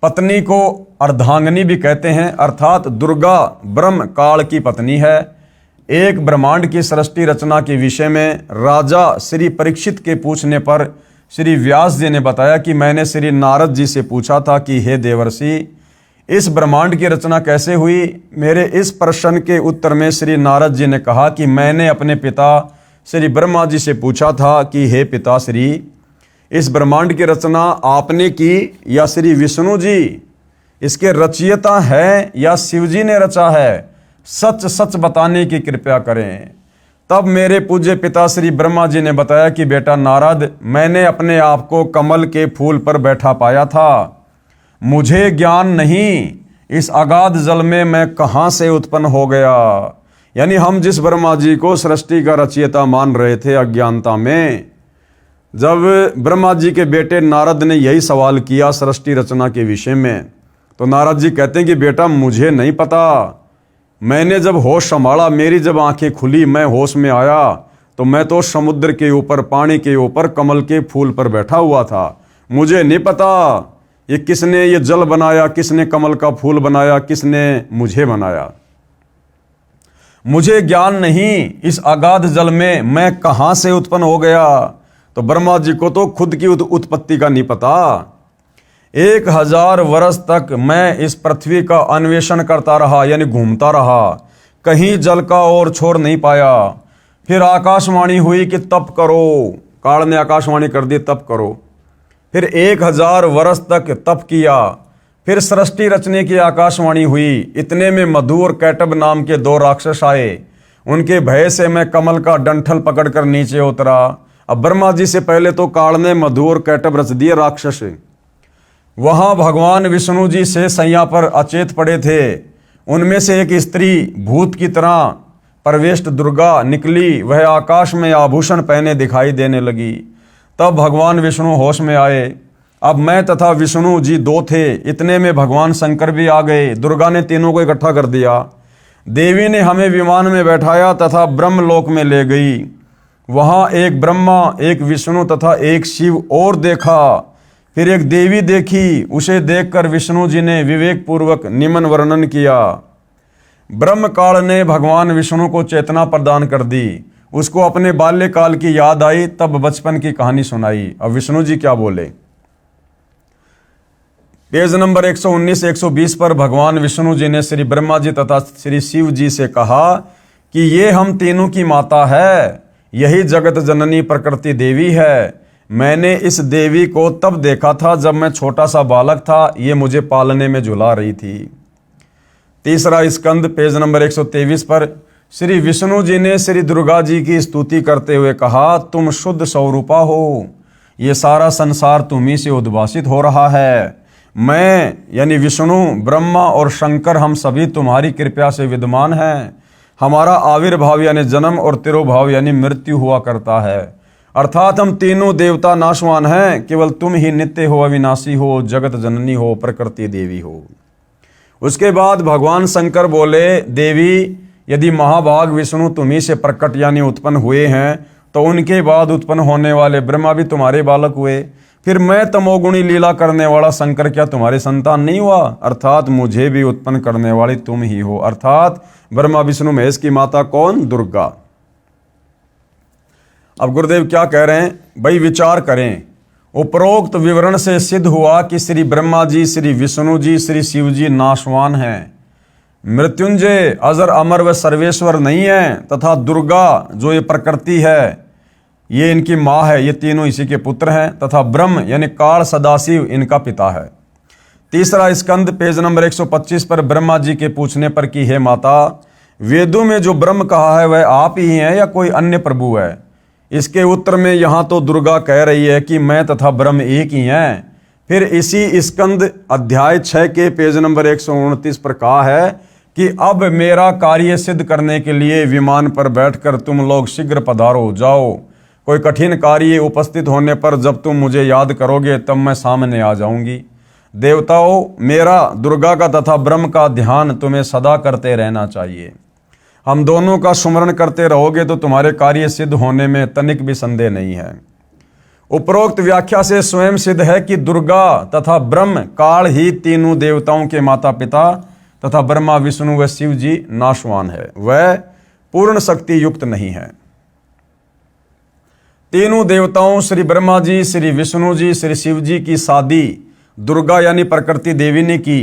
पत्नी को अर्धांगिनी भी कहते हैं, अर्थात दुर्गा ब्रह्म काल की पत्नी है। एक ब्रह्मांड की सृष्टि रचना के विषय में राजा श्री परीक्षित के पूछने पर श्री व्यास जी ने बताया कि मैंने श्री नारद जी से पूछा था कि हे देवर्षि, इस ब्रह्मांड की रचना कैसे हुई। मेरे इस प्रश्न के उत्तर में श्री नारद जी ने कहा कि मैंने अपने पिता श्री ब्रह्मा जी से पूछा था कि हे पिता श्री, इस ब्रह्मांड की रचना आपने की या श्री विष्णु जी इसके रचयिता है या शिव जी ने रचा है, सच सच बताने की कृपया करें। तब मेरे पूज्य पिता श्री ब्रह्मा जी ने बताया कि बेटा नारद, मैंने अपने आप को कमल के फूल पर बैठा पाया था, मुझे ज्ञान नहीं इस अगाध जल में मैं कहाँ से उत्पन्न हो गया। यानी हम जिस ब्रह्मा जी को सृष्टि का रचयिता मान रहे थे अज्ञानता में, जब ब्रह्मा जी के बेटे नारद ने यही सवाल किया सृष्टि रचना के विषय में, तो नारद जी कहते हैं कि बेटा मुझे नहीं पता, मैंने जब होश संभाला, मेरी जब आंखें खुली, मैं होश में आया तो मैं तो समुद्र के ऊपर पानी के ऊपर कमल के फूल पर बैठा हुआ था। मुझे नहीं पता ये किसने ये जल बनाया, किसने कमल का फूल बनाया, किसने मुझे बनाया। मुझे ज्ञान नहीं इस अगाध जल में मैं कहाँ से उत्पन्न हो गया। तो ब्रह्मा जी को तो खुद की उत्पत्ति का नहीं पता। 1000 वर्ष तक मैं इस पृथ्वी का अन्वेषण करता रहा यानी घूमता रहा, कहीं जल का और छोर नहीं पाया। फिर आकाशवाणी हुई कि तप करो, काल ने आकाशवाणी कर दी तप करो। फिर 1000 वर्ष तक तप किया। फिर सृष्टि रचने की आकाशवाणी हुई। इतने में मधु और कैटब नाम के 2 राक्षस आए। उनके भय से मैं कमल का डंठल पकड़कर नीचे उतरा। अब ब्रह्मा जी से पहले तो काल ने मधु और कैटब रच दिए राक्षस। वहां भगवान विष्णु जी से सैया पर अचेत पड़े थे। उनमें से एक स्त्री भूत की तरह प्रवेष्ट दुर्गा निकली। वह आकाश में आभूषण पहने दिखाई देने लगी। तब भगवान विष्णु होश में आए। अब मैं तथा विष्णु जी 2 थे। इतने में भगवान शंकर भी आ गए। दुर्गा ने तीनों को इकट्ठा कर दिया। देवी ने हमें विमान में बैठाया तथा ब्रह्मलोक में ले गई। वहां एक ब्रह्मा, एक विष्णु तथा एक शिव और देखा। फिर एक देवी देखी। उसे देखकर विष्णु जी ने विवेक पूर्वक निम्न वर्णन किया। ब्रह्म काल ने भगवान विष्णु को चेतना प्रदान कर दी। उसको अपने बाल्यकाल की याद आई, तब बचपन की कहानी सुनाई। अब विष्णु जी क्या बोले, पेज नंबर 119 से 120 पर भगवान विष्णु जी ने श्री ब्रह्मा जी तथा श्री शिव जी से कहा कि ये हम तीनों की माता है। यही जगत जननी प्रकृति देवी है। मैंने इस देवी को तब देखा था जब मैं छोटा सा बालक था, ये मुझे पालने में झुला रही थी। तीसरा स्कंद पेज नंबर 123 पर श्री विष्णु जी ने श्री दुर्गा जी की स्तुति करते हुए कहा, तुम शुद्ध स्वरूपा हो, ये सारा संसार तुम्ही से उद्भासित हो रहा है। मैं यानी विष्णु, ब्रह्मा और शंकर हम सभी तुम्हारी कृपा से विद्यमान हैं। हमारा आविर्भाव यानी जन्म और तिरोभाव यानी मृत्यु हुआ करता है, अर्थात हम तीनों देवता नाशवान हैं, केवल तुम ही नित्य हो, अविनाशी हो, जगत जननी हो, प्रकृति देवी हो। उसके बाद भगवान शंकर बोले, देवी यदि महाभाग विष्णु तुम्ही से प्रकट यानी उत्पन्न हुए हैं तो उनके बाद उत्पन्न होने वाले ब्रह्मा भी तुम्हारे बालक हुए, फिर मैं तमोगुणी लीला करने वाला शंकर क्या तुम्हारे संतान नहीं हुआ? अर्थात मुझे भी उत्पन्न करने वाली तुम ही हो, अर्थात ब्रह्मा विष्णु महेश की माता कौन? दुर्गा। अब गुरुदेव क्या कह रहे हैं भाई, विचार करें। उपरोक्त विवरण से सिद्ध हुआ कि श्री ब्रह्मा जी, श्री विष्णु जी, श्री शिव जी नाशवान हैं, मृत्युंजय, अजर, अमर व सर्वेश्वर नहीं है, तथा दुर्गा जो ये प्रकृति है ये इनकी माँ है, ये तीनों इसी के पुत्र हैं, तथा ब्रह्म यानी काल सदाशिव इनका पिता है। तीसरा स्कंद पेज नंबर 125 पर ब्रह्मा जी के पूछने पर कि हे माता, वेदों में जो ब्रह्म कहा है वह आप ही हैं या कोई अन्य प्रभु है? इसके उत्तर में यहाँ तो दुर्गा कह रही है कि मैं तथा ब्रह्म एक ही हैं। फिर इसी स्कंद अध्याय 6 के पेज नंबर 129 पर कहा है कि अब मेरा कार्य सिद्ध करने के लिए विमान पर बैठकर तुम लोग शीघ्र पधारो, जाओ। कोई कठिन कार्य उपस्थित होने पर जब तुम मुझे याद करोगे तब मैं सामने आ जाऊंगी। देवताओं, मेरा, दुर्गा का तथा ब्रह्म का ध्यान तुम्हें सदा करते रहना चाहिए। हम दोनों का सुमरण करते रहोगे तो तुम्हारे कार्य सिद्ध होने में तनिक भी संदेह नहीं है। उपरोक्त व्याख्या से स्वयं सिद्ध है कि दुर्गा तथा ब्रह्म काल ही तीनों देवताओं के माता पिता तथा ब्रह्मा, विष्णु व शिव जी नाशवान है, वह पूर्ण शक्ति युक्त नहीं है। तीनों देवताओं श्री ब्रह्मा जी, श्री विष्णु जी, श्री शिव जी की शादी दुर्गा यानी प्रकृति देवी ने की।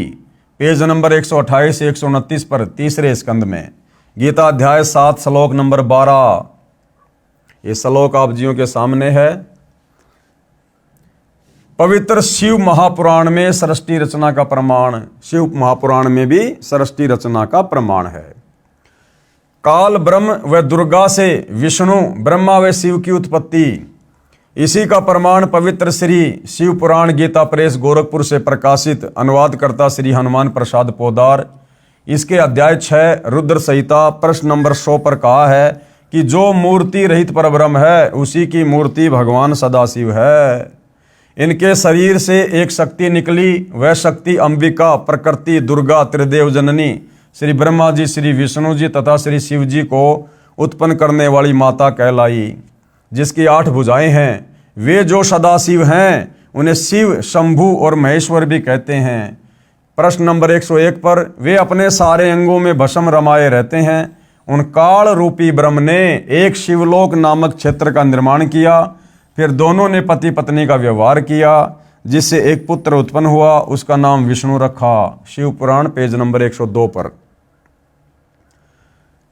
पेज नंबर 128 से 129 पर तीसरे स्कंद में गीता अध्याय 7 श्लोक नंबर 12। ये श्लोक आप जियों के सामने है। पवित्र शिव महापुराण में सृष्टि रचना का प्रमाण, शिव महापुराण में भी सृष्टि रचना का प्रमाण है। काल ब्रह्म व दुर्गा से विष्णु, ब्रह्मा व शिव की उत्पत्ति, इसी का प्रमाण पवित्र श्री शिव पुराण गीता प्रेस गोरखपुर से प्रकाशित अनुवादकर्ता श्री हनुमान प्रसाद पोदार, इसके अध्याय 6 रुद्र संहिता प्रश्न नंबर 100 पर कहा है कि जो मूर्ति रहित परब्रह्म है उसी की मूर्ति भगवान सदाशिव है। इनके शरीर से एक शक्ति निकली, वह शक्ति अंबिका, प्रकृति, दुर्गा, त्रिदेव जननी, श्री ब्रह्मा जी, श्री विष्णु जी तथा श्री शिव जी को उत्पन्न करने वाली माता कहलाई, जिसकी 8 भुजाएं हैं। वे जो सदाशिव हैं उन्हें शिव, शंभु और महेश्वर भी कहते हैं। प्रश्न नंबर 101 पर वे अपने सारे अंगों में भस्म रमाए रहते हैं। उन काल रूपी ब्रह्म ने एक शिवलोक नामक क्षेत्र का निर्माण किया, फिर दोनों ने पति पत्नी का व्यवहार किया, जिससे एक पुत्र उत्पन्न हुआ, उसका नाम विष्णु रखा। शिव पुराण पेज नंबर 102 पर।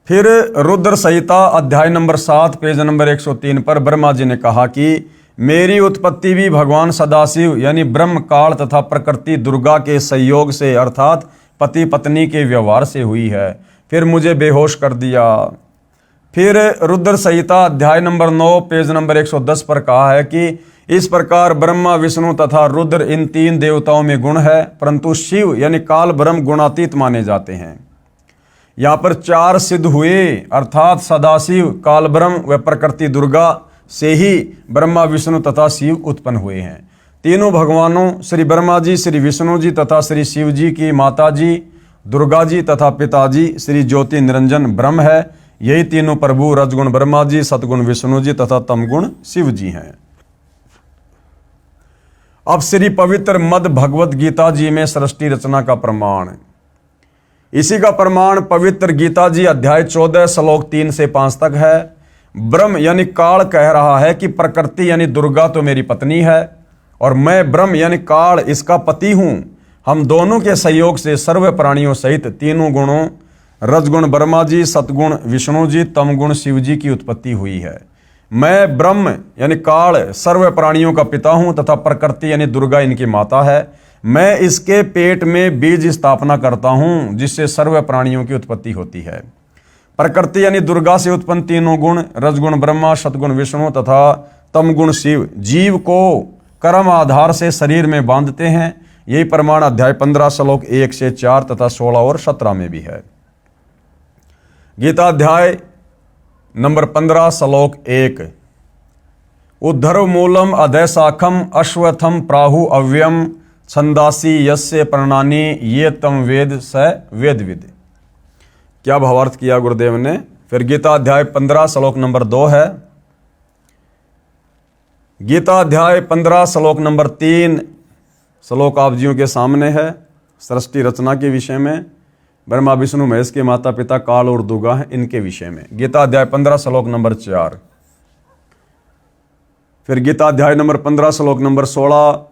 फिर रुद्र संहिता अध्याय नंबर 7 पेज नंबर 103 पर ब्रह्मा जी ने कहा कि मेरी उत्पत्ति भी भगवान सदाशिव यानी ब्रह्म, काल तथा प्रकृति दुर्गा के संयोग से अर्थात पति पत्नी के व्यवहार से हुई है। फिर मुझे बेहोश कर दिया। फिर रुद्र संहिता अध्याय नंबर 9 पेज नंबर 110 पर कहा है कि इस प्रकार ब्रह्मा, विष्णु तथा रुद्र इन 3 देवताओं में गुण है, परंतु शिव यानी काल ब्रह्म गुणातीत माने जाते हैं। यहाँ पर 4 सिद्ध हुए, अर्थात सदाशिव, काल ब्रह्म व प्रकृति दुर्गा से ही ब्रह्मा, विष्णु तथा शिव उत्पन्न हुए हैं। तीनों भगवानों श्री ब्रह्मा जी, श्री विष्णु जी तथा श्री शिव जी की माता जी दुर्गा जी तथा पिताजी श्री ज्योति निरंजन ब्रह्म है। यही तीनों प्रभु रजगुण ब्रह्मा जी, सतगुण विष्णु जी तथा तमगुण शिव जी हैं। अब श्री पवित्र मद भगवत गीता जी में सृष्टि रचना का प्रमाण, इसी का प्रमाण पवित्र गीता जी अध्याय 14 श्लोक 3 से 5 तक है। ब्रह्म यानी काल कह रहा है कि प्रकृति यानी दुर्गा तो मेरी पत्नी है और मैं ब्रह्म यानी काल इसका पति हूं। हम दोनों के सहयोग से सर्व प्राणियों सहित तीनों गुणों रजगुण ब्रह्मा जी, सतगुण विष्णु जी, तमगुण शिव जी की उत्पत्ति हुई है। मैं ब्रह्म यानी काल सर्व प्राणियों का पिता हूं तथा प्रकृति यानी दुर्गा इनकी माता है। मैं इसके पेट में बीज स्थापना करता हूं जिससे सर्व प्राणियों की उत्पत्ति होती है। प्रकृति यानी दुर्गा से उत्पन्न तीनों गुण रजगुण ब्रह्मा, सतगुण विष्णु तथा तमगुण शिव जीव को कर्म आधार से शरीर में बांधते हैं। यही प्रमाण अध्याय 15 श्लोक 1 से 4 तथा 16 और 17 में भी है। गीता अध्याय नंबर 15 श्लोक 1 उद्धर्व मूलम अधैशाखम अश्वत्थम प्राहु अव्ययम छंदासी यस्य प्रणानी ये तम वेद स वेदविद। क्या भावार्थ किया गुरुदेव ने। फिर गीता अध्याय 15 श्लोक नंबर 2 है। गीता अध्याय 15 श्लोक नंबर 3 श्लोक आप जियों के सामने है। सृष्टि रचना के विषय में ब्रह्मा विष्णु महेश के माता पिता काल और दुर्गा हैं इनके विषय में। गीता अध्याय 15 श्लोक नंबर 4। फिर गीता अध्याय नंबर 15 श्लोक नंबर 16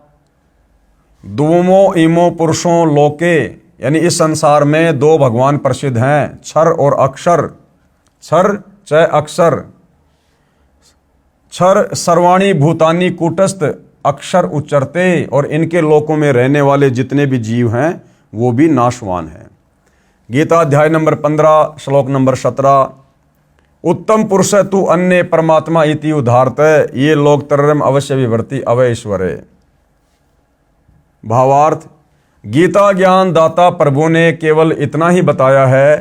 दुवमो इमो पुरुषों लोके यानी इस संसार में दो भगवान प्रसिद्ध हैं, क्षर और अक्षर। क्षर च अक्षर, क्षर सर्वाणी भूतानी कूटस्थ अक्षर उच्चरते, और इनके लोकों में रहने वाले जितने भी जीव हैं वो भी नाशवान हैं। गीता अध्याय नंबर 15 श्लोक नंबर 17 उत्तम पुरुष तु अन्य परमात्मा इति उदाहरत ये लोक तरम अवश्य विवर्ति अवैश्वरे। भावार्थ गीता ज्ञान दाता प्रभु ने केवल इतना ही बताया है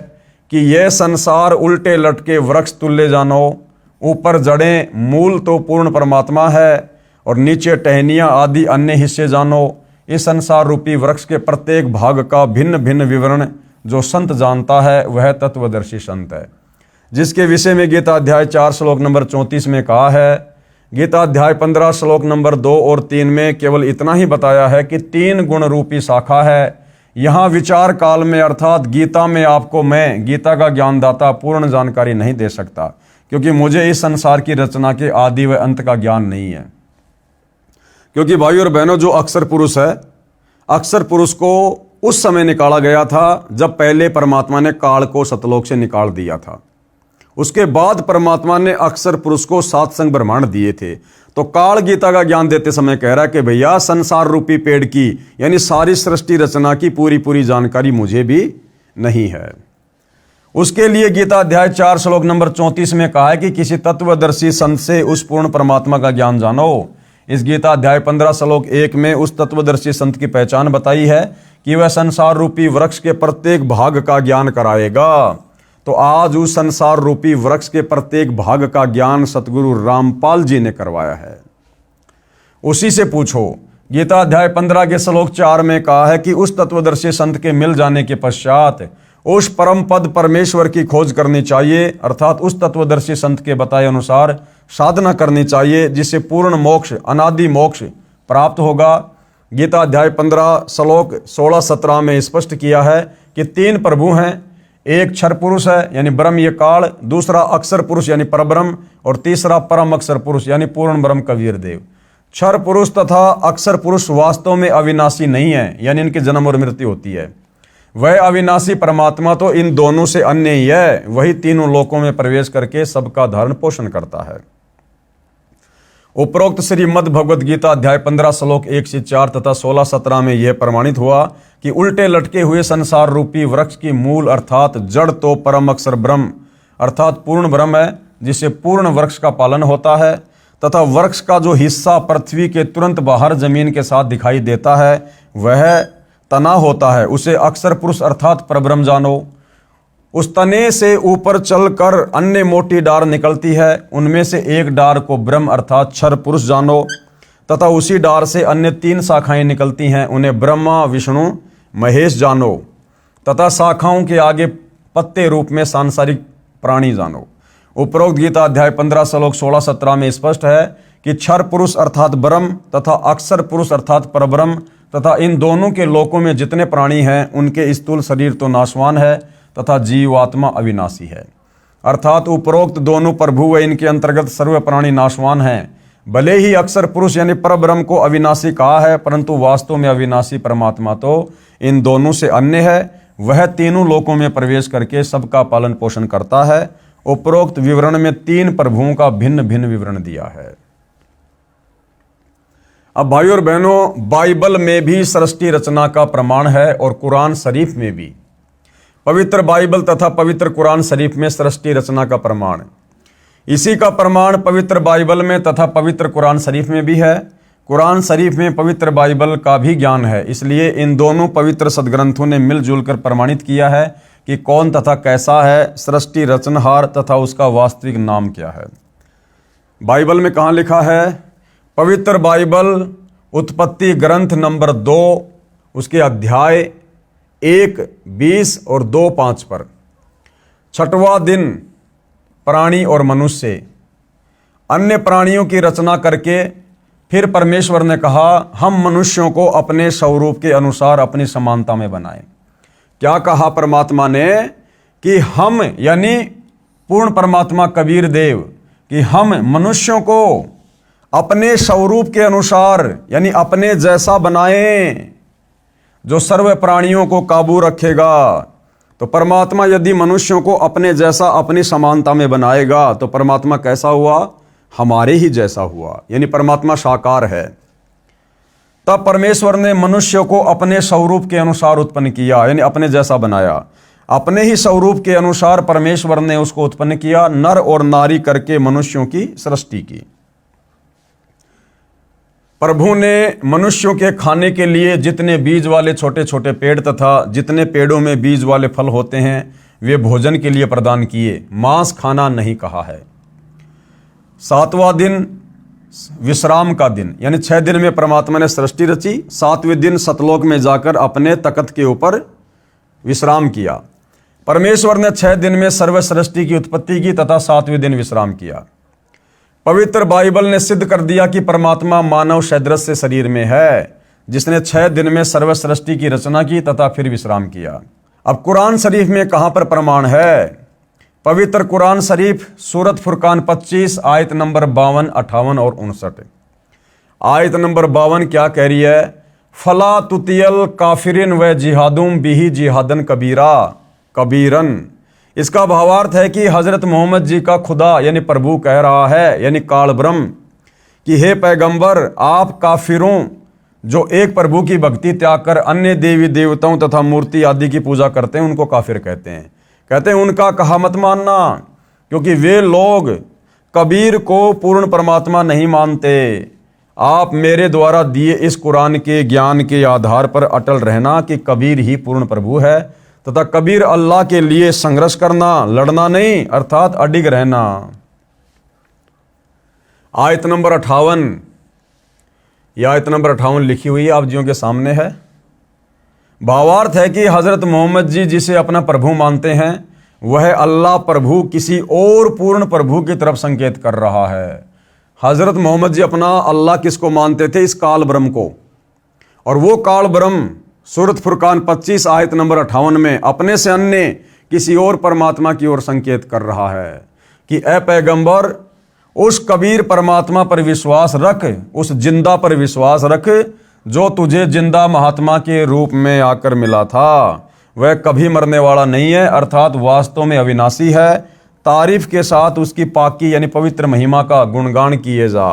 कि यह संसार उल्टे लटके वृक्ष तुल्य जानो। ऊपर जड़ें, मूल तो पूर्ण परमात्मा है और नीचे टहनियां आदि अन्य हिस्से जानो। इस संसार रूपी वृक्ष के प्रत्येक भाग का भिन्न भिन्न विवरण जो संत जानता है वह तत्वदर्शी संत है, जिसके विषय में गीता अध्याय 4 श्लोक नंबर 34 में कहा है। गीता अध्याय 15 श्लोक नंबर 2 और 3 में केवल इतना ही बताया है कि 3 गुण रूपी शाखा है। यहाँ विचार काल में अर्थात गीता में आपको मैं गीता का ज्ञानदाता पूर्ण जानकारी नहीं दे सकता, क्योंकि मुझे इस संसार की रचना के आदि व अंत का ज्ञान नहीं है। क्योंकि भाई और बहनों, जो अक्षर पुरुष है, अक्षर पुरुष को उस समय निकाला गया था जब पहले परमात्मा ने काल को सतलोक से निकाल दिया था। उसके बाद परमात्मा ने अक्षर पुरुष को 7 संग ब्रह्मांड दिए थे। तो काल गीता का ज्ञान देते समय कह रहा है कि भैया संसार रूपी पेड़ की यानी सारी सृष्टि रचना की पूरी जानकारी मुझे भी नहीं है। उसके लिए गीता अध्याय 4 श्लोक नंबर 34 में कहा है कि किसी तत्वदर्शी संत से उस पूर्ण परमात्मा का ज्ञान जानो। इस गीता अध्याय 15 श्लोक 1 में उस तत्वदर्शी संत की पहचान बताई है कि वह संसार रूपी वृक्ष के प्रत्येक भाग का ज्ञान कराएगा। तो आज उस संसार रूपी वृक्ष के प्रत्येक भाग का ज्ञान सतगुरु रामपाल जी ने करवाया है। उसी से पूछो। गीता अध्याय 15 के श्लोक 4 में कहा है कि उस तत्वदर्शी संत के मिल जाने के पश्चात उस परम पद परमेश्वर की खोज करनी चाहिए, अर्थात उस तत्वदर्शी संत के बताए अनुसार साधना करनी चाहिए, जिससे पूर्ण मोक्ष अनादि मोक्ष प्राप्त होगा। गीता अध्याय 15 श्लोक 16-17 में स्पष्ट किया है कि 3 प्रभु हैं। एक क्षर पुरुष है यानी ब्रह्म ये काल, दूसरा अक्षर पुरुष यानी परब्रह्म, और तीसरा परम अक्षर पुरुष यानी पूर्ण ब्रह्म कबीर देव। क्षर पुरुष तथा अक्षर पुरुष वास्तव में अविनाशी नहीं है, यानी इनकी जन्म और मृत्यु होती है। वह अविनाशी परमात्मा तो इन दोनों से अन्य ही है। वही तीनों लोकों में प्रवेश करके सबका धारण पोषण करता है। उपरोक्त श्रीमद् भगवद गीता अध्याय 15 श्लोक 1 से 4 तथा 16-17 में यह प्रमाणित हुआ कि उल्टे लटके हुए संसार रूपी वृक्ष की मूल अर्थात जड़ तो परम अक्षर ब्रह्म अर्थात पूर्ण ब्रह्म है, जिससे पूर्ण वृक्ष का पालन होता है, तथा वृक्ष का जो हिस्सा पृथ्वी के तुरंत बाहर जमीन के साथ दिखाई देता है वह तना होता है, उसे अक्षर पुरुष अर्थात परब्रह्म जानो। उस तने से ऊपर चलकर अन्य मोटी डार निकलती है, उनमें से एक डार को ब्रह्म अर्थात क्षर पुरुष जानो, तथा उसी डार से अन्य 3 शाखाएं निकलती हैं, उन्हें ब्रह्मा विष्णु महेश जानो, तथा शाखाओं के आगे पत्ते रूप में सांसारिक प्राणी जानो। उपरोक्त गीता अध्याय 15 श्लोक 16-17 में स्पष्ट है कि क्षर पुरुष अर्थात ब्रह्म तथा अक्षर पुरुष अर्थात परब्रह्म तथा इन दोनों के लोकों में जितने प्राणी हैं उनके स्थूल शरीर तो नाशवान है तथा जीवात्मा अविनाशी है। अर्थात उपरोक्त दोनों प्रभु व इनके अंतर्गत सर्व प्राणी नाशवान हैं। भले ही अक्षर पुरुष यानी परब्रह्म को अविनाशी कहा है, परंतु वास्तव में अविनाशी परमात्मा तो इन दोनों से अन्य है। वह तीनों लोकों में प्रवेश करके सबका पालन पोषण करता है उपरोक्त विवरण में 3 प्रभुओं का भिन्न भिन्न विवरण दिया है। अब भाइयों और बहनों, बाइबल में भी सृष्टि रचना का प्रमाण है और कुरान शरीफ में भी। पवित्र बाइबल तथा पवित्र कुरान शरीफ में सृष्टि रचना का प्रमाण, इसी का प्रमाण पवित्र बाइबल में तथा पवित्र कुरान शरीफ में भी है। कुरान शरीफ में पवित्र बाइबल का भी ज्ञान है, इसलिए इन दोनों पवित्र सदग्रंथों ने मिलजुल कर प्रमाणित किया है कि कौन तथा कैसा है सृष्टि रचनहार तथा उसका वास्तविक नाम क्या है। बाइबल में कहाँ लिखा है? पवित्र बाइबल उत्पत्ति ग्रंथ नंबर 2 उसके अध्याय 1:20 और 2:5 पर, 6वां दिन प्राणी और मनुष्य अन्य प्राणियों की रचना करके फिर परमेश्वर ने कहा हम मनुष्यों को अपने स्वरूप के अनुसार अपनी समानता में बनाएं। क्या कहा परमात्मा ने? कि हम यानी पूर्ण परमात्मा कबीर देव कि हम मनुष्यों को अपने स्वरूप के अनुसार यानी अपने जैसा बनाएं जो सर्व प्राणियों को काबू रखेगा। तो परमात्मा यदि मनुष्यों को अपने जैसा अपनी समानता में बनाएगा तो परमात्मा कैसा हुआ? हमारे ही जैसा हुआ, यानी परमात्मा साकार है। तब परमेश्वर ने मनुष्य को अपने स्वरूप के अनुसार उत्पन्न किया, यानी अपने जैसा बनाया। अपने ही स्वरूप के अनुसार परमेश्वर ने उसको उत्पन्न किया, नर और नारी करके मनुष्यों की सृष्टि की। प्रभु ने मनुष्यों के खाने के लिए जितने बीज वाले छोटे छोटे पेड़ तथा जितने पेड़ों में बीज वाले फल होते हैं वे भोजन के लिए प्रदान किए, मांस खाना नहीं कहा है। 7वां दिन विश्राम का दिन, यानी 6 दिन में परमात्मा ने सृष्टि रची, 7वें दिन सतलोक में जाकर अपने तख्त के ऊपर विश्राम किया। परमेश्वर ने 6 दिन में सर्व सृष्टि की उत्पत्ति की तथा 7वें दिन विश्राम किया। पवित्र बाइबल ने सिद्ध कर दिया कि परमात्मा मानव सदृश से शरीर में है, जिसने 6 दिन में सर्व सृष्टि की रचना की तथा फिर विश्राम किया। अब कुरान शरीफ में कहां पर प्रमाण है? पवित्र कुरान शरीफ सूरत फुरकान 25 आयत नंबर 52, 58 और 59। आयत नंबर 52 क्या कह रही है? फला तुतियल काफिरिन व जिहादुम बिही जिहादन कबीरन। इसका भावार्थ है कि हजरत मोहम्मद जी का खुदा यानी प्रभु कह रहा है, यानी काल ब्रह्म, कि हे पैगंबर, आप काफिरों जो एक प्रभु की भक्ति त्याग कर अन्य देवी देवताओं तथा मूर्ति आदि की पूजा करते हैं उनको काफिर कहते हैं। कहते हैं उनका कहा मत मानना, क्योंकि वे लोग कबीर को पूर्ण परमात्मा नहीं मानते। आप मेरे द्वारा दिए इस कुरान के ज्ञान के आधार पर अटल रहना कि कबीर ही पूर्ण प्रभु है तथा कबीर अल्लाह के लिए संघर्ष करना, लड़ना नहीं, अर्थात अडिग रहना। आयत नंबर 58, यह आयत नंबर 58 लिखी हुई है, आप जियों के सामने है। भावार्थ है कि हजरत मोहम्मद जी जिसे अपना प्रभु मानते हैं वह अल्लाह प्रभु किसी और पूर्ण प्रभु की तरफ संकेत कर रहा है। हजरत मोहम्मद जी अपना अल्लाह किसको मानते थे? इस काल ब्रह्म को। और वो काल ब्रह्म सूरत फुरकान 25 आयत नंबर 58 में अपने से अन्य किसी और परमात्मा की ओर संकेत कर रहा है कि ए पैगंबर, उस कबीर परमात्मा पर विश्वास रख, उस जिंदा पर विश्वास रख जो तुझे जिंदा महात्मा के रूप में आकर मिला था। वह कभी मरने वाला नहीं है, अर्थात वास्तव में अविनाशी है। तारीफ के साथ उसकी पाकी यानी पवित्र महिमा का गुणगान किए जा।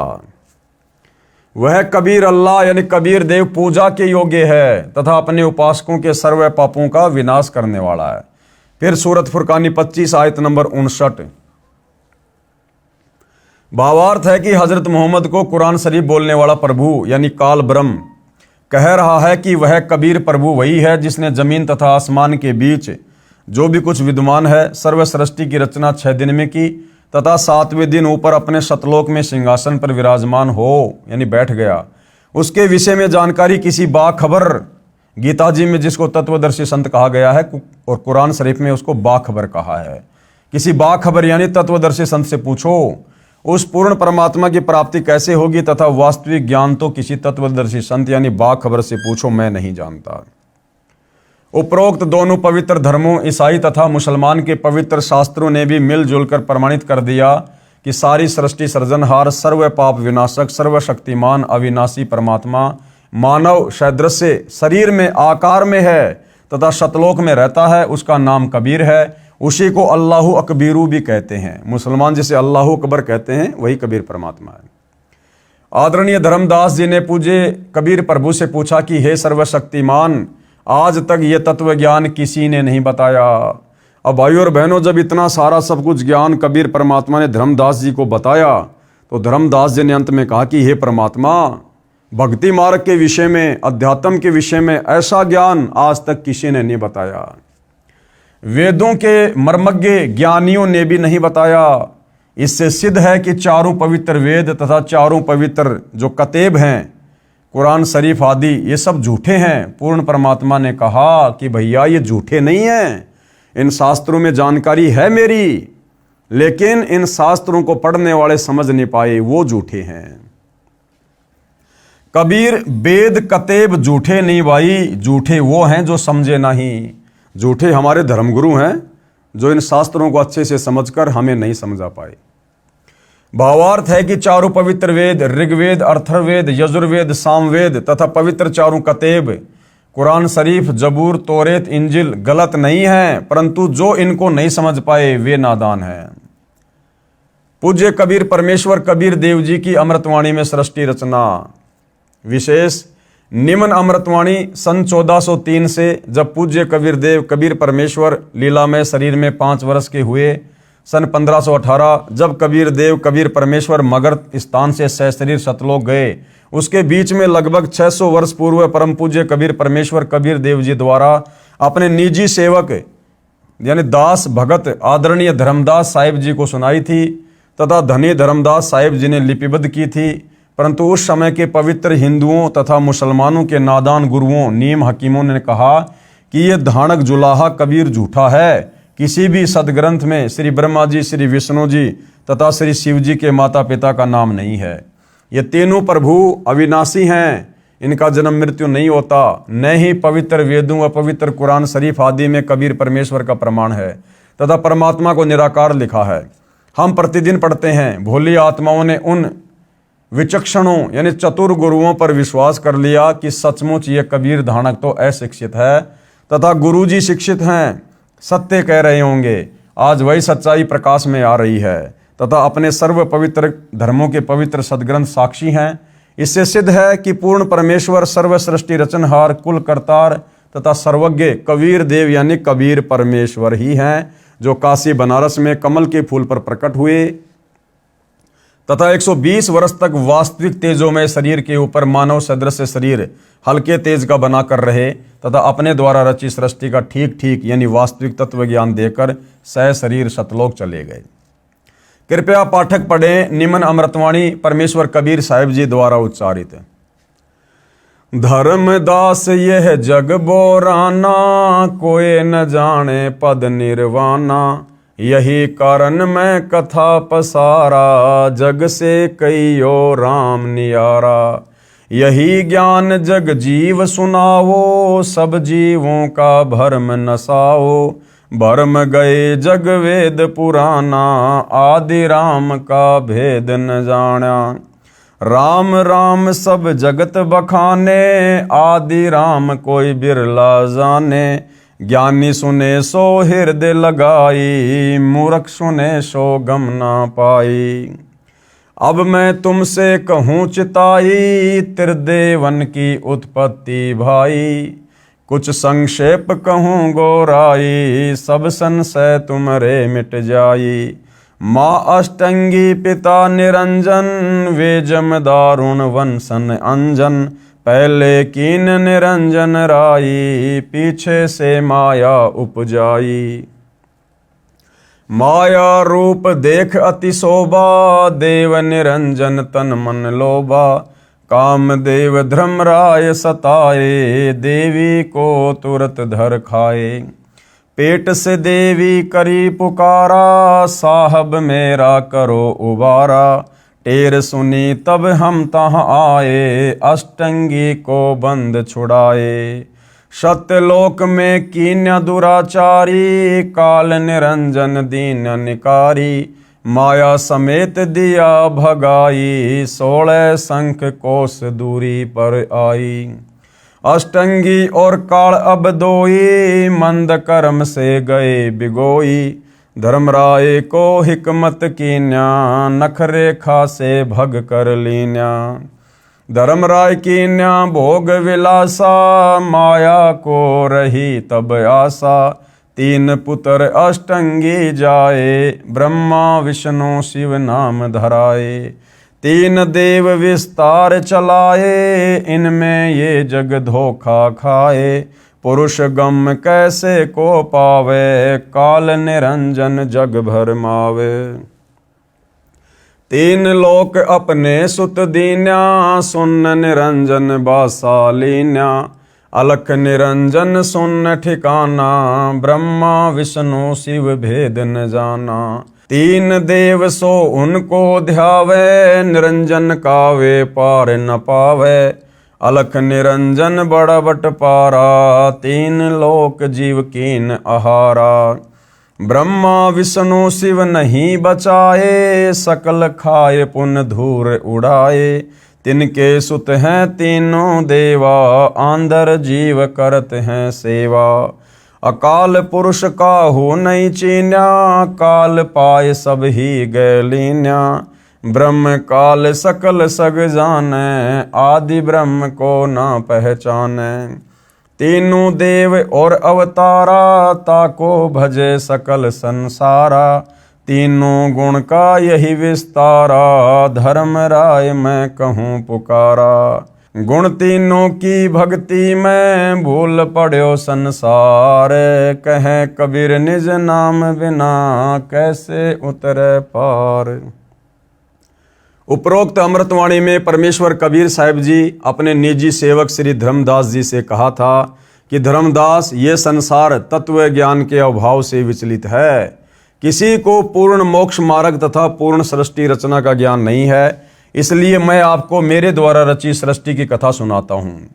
वह कबीर अल्लाह यानी कबीर देव पूजा के योग्य है तथा अपने उपासकों के सर्व पापों का विनाश करने वाला है। फिर सूरत फुरकानी 25 आयत नंबर 59। भावार्थ है कि हजरत मोहम्मद को कुरान शरीफ बोलने वाला प्रभु यानी काल ब्रह्म कह रहा है कि वह कबीर प्रभु वही है जिसने जमीन तथा आसमान के बीच जो भी कुछ विद्यमान है सर्व सृष्टि की रचना 6 दिन में की तथा 7वें दिन ऊपर अपने सतलोक में सिंहासन पर विराजमान हो यानी बैठ गया। उसके विषय में जानकारी किसी बाखबर, गीता जी में जिसको तत्वदर्शी संत कहा गया है और कुरान शरीफ में उसको बाखबर कहा है, किसी बाखबर यानी तत्वदर्शी संत से पूछो उस पूर्ण परमात्मा की प्राप्ति कैसे होगी तथा वास्तविक ज्ञान तो किसी तत्वदर्शी संत यानी बाखबर से पूछो, मैं नहीं जानता। उपरोक्त दोनों पवित्र धर्मों ईसाई तथा मुसलमान के पवित्र शास्त्रों ने भी मिलजुल कर प्रमाणित कर दिया कि सारी सृष्टि सृजनहार सर्व पाप विनाशक सर्वशक्तिमान अविनाशी परमात्मा मानव सदृश से शरीर में आकार में है तथा सतलोक में रहता है। उसका नाम कबीर है। उसी को अल्लाहु अकबीरू भी कहते हैं। मुसलमान जिसे अल्लाहु अकबर कहते हैं वही कबीर परमात्मा है। आदरणीय धर्मदास जी ने पूज्य कबीर प्रभु से पूछा कि हे सर्वशक्तिमान, आज तक ये तत्व ज्ञान किसी ने नहीं बताया। अब भाइयों और बहनों, जब इतना सारा सब कुछ ज्ञान कबीर परमात्मा ने धर्मदास जी को बताया तो धर्मदास जी ने अंत में कहा कि हे परमात्मा, भक्ति मार्ग के विषय में, अध्यात्म के विषय में ऐसा ज्ञान आज तक किसी ने नहीं बताया। वेदों के मर्मज्ञ ज्ञानियों ने भी नहीं बताया। इससे सिद्ध है कि चारों पवित्र वेद तथा चारों पवित्र जो कतेब हैं, कुरान शरीफ आदि, ये सब झूठे हैं। पूर्ण परमात्मा ने कहा कि भैया ये झूठे नहीं हैं, इन शास्त्रों में जानकारी है मेरी, लेकिन इन शास्त्रों को पढ़ने वाले समझ नहीं पाए, वो झूठे हैं। कबीर वेद कतेब झूठे नहीं भाई, झूठे वो हैं जो समझे नहीं। झूठे हमारे धर्मगुरु हैं जो इन शास्त्रों को अच्छे से समझकर हमें नहीं समझा पाए। भावार्थ है कि चारों पवित्र वेद, ऋग्वेद, अथर्ववेद, यजुर्वेद, सामवेद तथा पवित्र चारों कतेब, कुरान शरीफ, जबूर, तौरेत, इंजिल गलत नहीं है, परंतु जो इनको नहीं समझ पाए वे नादान हैं। पूज्य कबीर परमेश्वर कबीर देव जी की अमृतवाणी में सृष्टि रचना विशेष निम्न अमृतवाणी सन 1403 से जब पूज्य कबीर देव कबीर परमेश्वर लीला में शरीर में 5 वर्ष के हुए, सन 1518 जब कबीर देव कबीर परमेश्वर मगध स्थान से सशरीर सतलोक गए, उसके बीच में लगभग 600 वर्ष पूर्व परम पूज्य कबीर परमेश्वर कबीर देव जी द्वारा अपने निजी सेवक यानी दास भगत आदरणीय धर्मदास साहिब जी को सुनाई थी तथा धनी धर्मदास साहिब जी ने लिपिबद्ध की थी। परंतु उस समय के पवित्र हिंदुओं तथा मुसलमानों के नादान गुरुओं, नीम हकीमों ने कहा कि ये धानक जुलाहा कबीर झूठा है। किसी भी सदग्रंथ में श्री ब्रह्मा जी, श्री विष्णु जी तथा श्री शिव जी के माता पिता का नाम नहीं है। ये तीनों प्रभु अविनाशी हैं, इनका जन्म मृत्यु नहीं होता। न ही पवित्र वेदों व पवित्र कुरान शरीफ आदि में कबीर परमेश्वर का प्रमाण है तथा परमात्मा को निराकार लिखा है। हम प्रतिदिन पढ़ते हैं, भोली आत्माओं ने उन विचक्षणों यानी चतुर गुरुओं पर विश्वास कर लिया कि सचमुच ये कबीर धानक तो अशिक्षित है तथा गुरुजी शिक्षित हैं, सत्य कह रहे होंगे। आज वही सच्चाई प्रकाश में आ रही है तथा अपने सर्व पवित्र धर्मों के पवित्र सदग्रंथ साक्षी हैं। इससे सिद्ध है कि पूर्ण परमेश्वर सर्व सृष्टि रचनहार, कुल करतार तथा सर्वज्ञ कबीर देव यानी कबीर परमेश्वर ही हैं, जो काशी बनारस में कमल के फूल पर प्रकट हुए तथा 120 वर्ष तक वास्तविक तेजों में शरीर के ऊपर मानव सदृश शरीर हल्के तेज का बनाकर रहे तथा अपने द्वारा रची सृष्टि का ठीक ठीक यानी वास्तविक तत्व ज्ञान देकर सह शरीर सतलोक चले गए। कृपया पाठक पढ़ें निम्न अमृतवाणी परमेश्वर कबीर साहिब जी द्वारा उच्चारित। धर्मदास यह जग बोराना, कोई न जाने पद निर्वाणा। यही कारण मैं कथा पसारा, जग से कईयो राम नियारा। यही ज्ञान जग जीव सुनावो, सब जीवों का भरम नसाओ। भरम गए जग वेद पुराना, आदि राम का भेद न जाना। राम राम सब जगत बखाने, आदि राम कोई बिरला जाने। ज्ञानी सुने सो हृदय लगाई, मूर्ख सुने सो गम ना पाई। अब मैं तुमसे कहूँ चिताई, त्रिदेवन की उत्पत्ति भाई। कुछ संक्षेप कहूँ गोराई, सब संशय तुमरे मिट जाई। माँ अष्टंगी पिता निरंजन, वे जम दारुण वंशन अंजन। पहले कीन निरंजन राई, पीछे से माया उपजाई। माया रूप देख अति शोभा, देव निरंजन तन मन लोभा। काम देव धर्मराय सताए, देवी को तुरत धर खाए। पेट से देवी करी पुकारा, साहब मेरा करो उबारा। टेर सुनी तब हम तहाँ आए, अष्टंगी को बंद छुड़ाए। सत्यलोक में कीन्य दुराचारी, काल निरंजन दीन निकारी। माया समेत दिया भगाई, 16 संख कोस दूरी पर आई। अष्टंगी और काल अब दोई, मंद कर्म से गए बिगोई। धर्मराय को हिकमत कीन्या, नखरे खासे भग कर लीन्या। धर्मराय कीन्या भोग विलासा, माया को रही तब आशा। तीन पुत्र अष्टंगी जाए, ब्रह्मा विष्णु शिव नाम धराए। तीन देव विस्तार चलाए, इनमें ये जग धोखा खाए। पुरुष गम कैसे को पावे, काल निरंजन जग भर मावे। तीन लोक अपने सुत दीन्या, सुन निरंजन बासा लीन्या। अलख निरंजन सुन ठिकाना, ब्रह्मा विष्णु शिव भेद न जाना। तीन देव सो उनको ध्यावे, निरंजन का वे पार न पावे। अलख निरंजन बड़ा बट पारा, तीन लोक जीव कीन आहारा। ब्रह्मा विष्णु शिव नहीं बचाए, सकल खाए पुन धूर उड़ाए। तिनके सुत हैं तीनों देवा, आंधर जीव करत हैं सेवा। अकाल पुरुष काहू नहीं चीन्या, काल पाए सब ही गए लीन्या। ब्रह्म काल सकल सग जाने, आदि ब्रह्म को ना पहचाने। तीनों देव और अवतारा, ताको भजे सकल संसारा। तीनों गुण का यही विस्तारा, धर्मराय मैं कहूँ पुकारा। गुण तीनों की भक्ति में, भूल पड़ो संसार। कहे कबीर निज नाम बिना, कैसे उतरे पार। उपरोक्त अमृतवाणी में परमेश्वर कबीर साहिब जी अपने निजी सेवक श्री धर्मदास जी से कहा था कि धर्मदास, ये संसार तत्व ज्ञान के अभाव से विचलित है। किसी को पूर्ण मोक्ष मार्ग तथा पूर्ण सृष्टि रचना का ज्ञान नहीं है, इसलिए मैं आपको मेरे द्वारा रची सृष्टि की कथा सुनाता हूँ।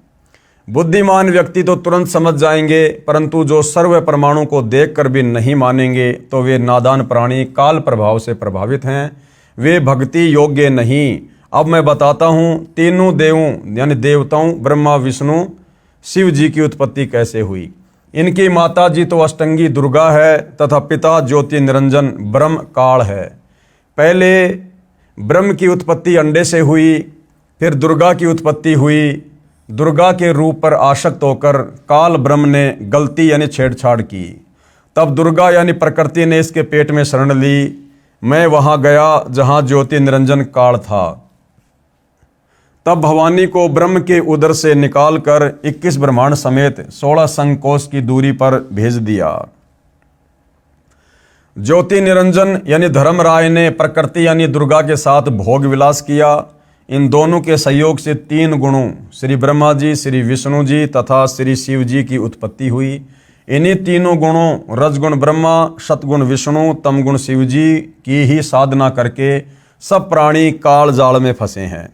बुद्धिमान व्यक्ति तो तुरंत समझ जाएंगे, परंतु जो सर्व परमाणु को देखकर भी नहीं मानेंगे, तो वे नादान प्राणी काल प्रभाव से प्रभावित हैं, वे भक्ति योग्य नहीं। अब मैं बताता हूँ तीनों देवों यानी देवताओं ब्रह्मा विष्णु शिव जी की उत्पत्ति कैसे हुई। इनकी माता जी तो अष्टंगी दुर्गा है तथा पिता ज्योति निरंजन ब्रह्म काल है। पहले ब्रह्म की उत्पत्ति अंडे से हुई, फिर दुर्गा की उत्पत्ति हुई। दुर्गा के रूप पर आसक्त होकर काल ब्रह्म ने गलती यानी छेड़छाड़ की। तब दुर्गा यानी प्रकृति ने इसके पेट में शरण ली। मैं वहाँ गया जहाँ ज्योति निरंजन काल था। तब भवानी को ब्रह्म के उदर से निकालकर 21 ब्रह्मांड समेत 16 संकोश की दूरी पर भेज दिया। ज्योति निरंजन यानी धर्मराय ने प्रकृति यानी दुर्गा के साथ भोग विलास किया। इन दोनों के सहयोग से तीन गुणों श्री ब्रह्मा जी, श्री विष्णु जी तथा श्री शिव जी की उत्पत्ति हुई। इन्हीं तीनों गुणों रजगुण ब्रह्मा, सतगुण विष्णु, तमगुण शिव जी की ही साधना करके सब प्राणी काल जाल में फंसे हैं।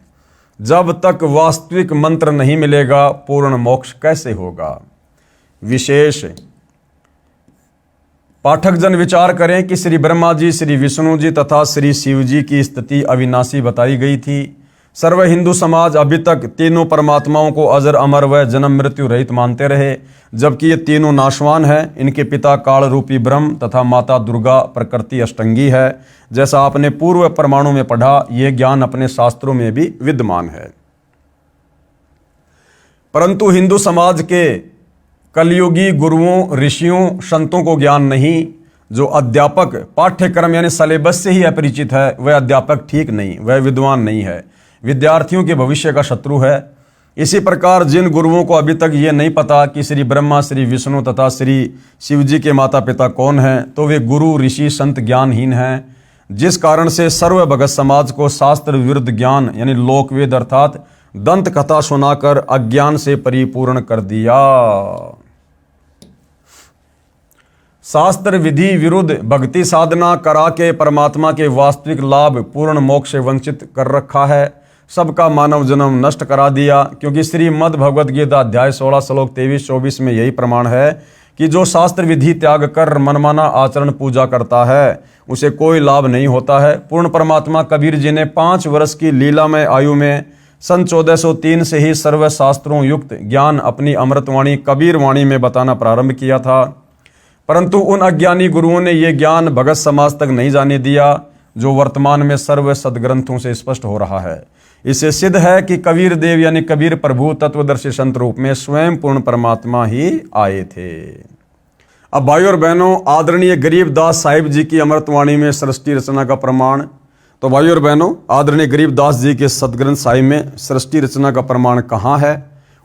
जब तक वास्तविक मंत्र नहीं मिलेगा, पूर्ण मोक्ष कैसे होगा। विशेष पाठक जन विचार करें कि श्री ब्रह्मा जी, श्री विष्णु जी तथा श्री शिव जी की स्थिति अविनाशी बताई गई थी। सर्व हिंदू समाज अभी तक तीनों परमात्माओं को अजर अमर व जन्म मृत्यु रहित मानते रहे, जबकि ये तीनों नाशवान हैं। इनके पिता काल रूपी ब्रह्म तथा माता दुर्गा प्रकृति अष्टंगी है। जैसा आपने पूर्व परमाणु में पढ़ा, यह ज्ञान अपने शास्त्रों में भी विद्यमान है। परंतु हिंदू समाज के कलयुगी गुरुओं, ऋषियों, संतों को ज्ञान नहीं। जो अध्यापक पाठ्यक्रम यानी सिलेबस से ही अपरिचित है, वह अध्यापक ठीक नहीं, वह विद्वान नहीं है, विद्यार्थियों के भविष्य का शत्रु है। इसी प्रकार जिन गुरुओं को अभी तक ये नहीं पता कि श्री ब्रह्मा, श्री विष्णु तथा श्री शिव जी के माता पिता कौन हैं, तो वे गुरु, ऋषि, संत ज्ञानहीन हैं। जिस कारण से सर्व भगत समाज को शास्त्र विरुद्ध ज्ञान यानी लोकवेद अर्थात दंत कथा सुनाकर अज्ञान से परिपूर्ण कर दिया। शास्त्र विधि विरुद्ध भक्ति साधना करा के परमात्मा के वास्तविक लाभ पूर्ण मोक्ष से वंचित कर रखा है। सबका मानव जन्म नष्ट करा दिया, क्योंकि श्रीमद् भगवद गीता अध्याय 16 श्लोक 23-24 में यही प्रमाण है कि जो शास्त्र विधि त्याग कर मनमाना आचरण पूजा करता है, उसे कोई लाभ नहीं होता है। पूर्ण परमात्मा कबीर जी ने 5 वर्ष की लीलामय आयु में सन 1403 से ही सर्व शास्त्रों युक्त ज्ञान अपनी अमृतवाणी कबीर वाणी में बताना प्रारंभ किया था, परंतु उन अज्ञानी गुरुओं ने यह ज्ञान भगत समाज तक नहीं जाने दिया जो वर्तमान में सर्व सदग्रंथों से स्पष्ट हो रहा है। इससे सिद्ध है कि कबीर देव यानी कबीर प्रभु तत्वदर्शी संत रूप में स्वयं पूर्ण परमात्मा ही आए थे। अब भाइयों और बहनों, आदरणीय गरीबदास साहिब जी की अमृतवाणी में सृष्टि रचना का प्रमाण, तो भाइयों और बहनों, आदरणीय गरीबदास जी के सदग्रंथ साहिब में सृष्टि रचना का प्रमाण कहाँ है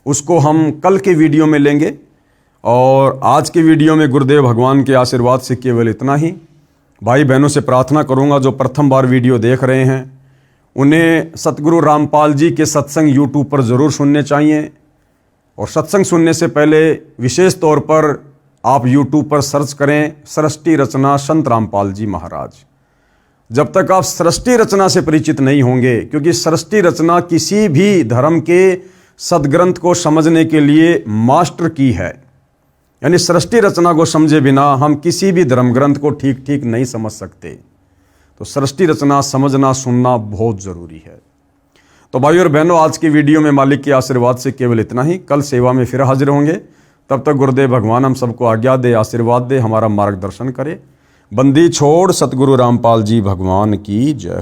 उसको हम कल के वीडियो में लेंगे। और आज के वीडियो में गुरुदेव भगवान के आशीर्वाद से केवल इतना ही। भाई बहनों से प्रार्थना करूंगा जो प्रथम बार वीडियो देख रहे हैं उन्हें सतगुरु रामपाल जी के सत्संग यूट्यूब पर ज़रूर सुनने चाहिए। और सत्संग सुनने से पहले विशेष तौर पर आप यूट्यूब पर सर्च करें सृष्टि रचना संत रामपाल जी महाराज। जब तक आप सृष्टि रचना से परिचित नहीं होंगे, क्योंकि सृष्टि रचना किसी भी धर्म के सदग्रंथ को समझने के लिए मास्टर की है, यानी सृष्टि रचना को समझे बिना हम किसी भी धर्म ग्रंथ को ठीक ठीक नहीं समझ सकते। तो सृष्टि रचना समझना सुनना बहुत ज़रूरी है। तो भाइयों और बहनों, आज की वीडियो में मालिक के आशीर्वाद से केवल इतना ही। कल सेवा में फिर हाजिर होंगे। तब तक गुरुदेव भगवान हम सबको आज्ञा दे, आशीर्वाद दे, हमारा मार्गदर्शन करे। बंदी छोड़ सतगुरु रामपाल जी भगवान की जय हो।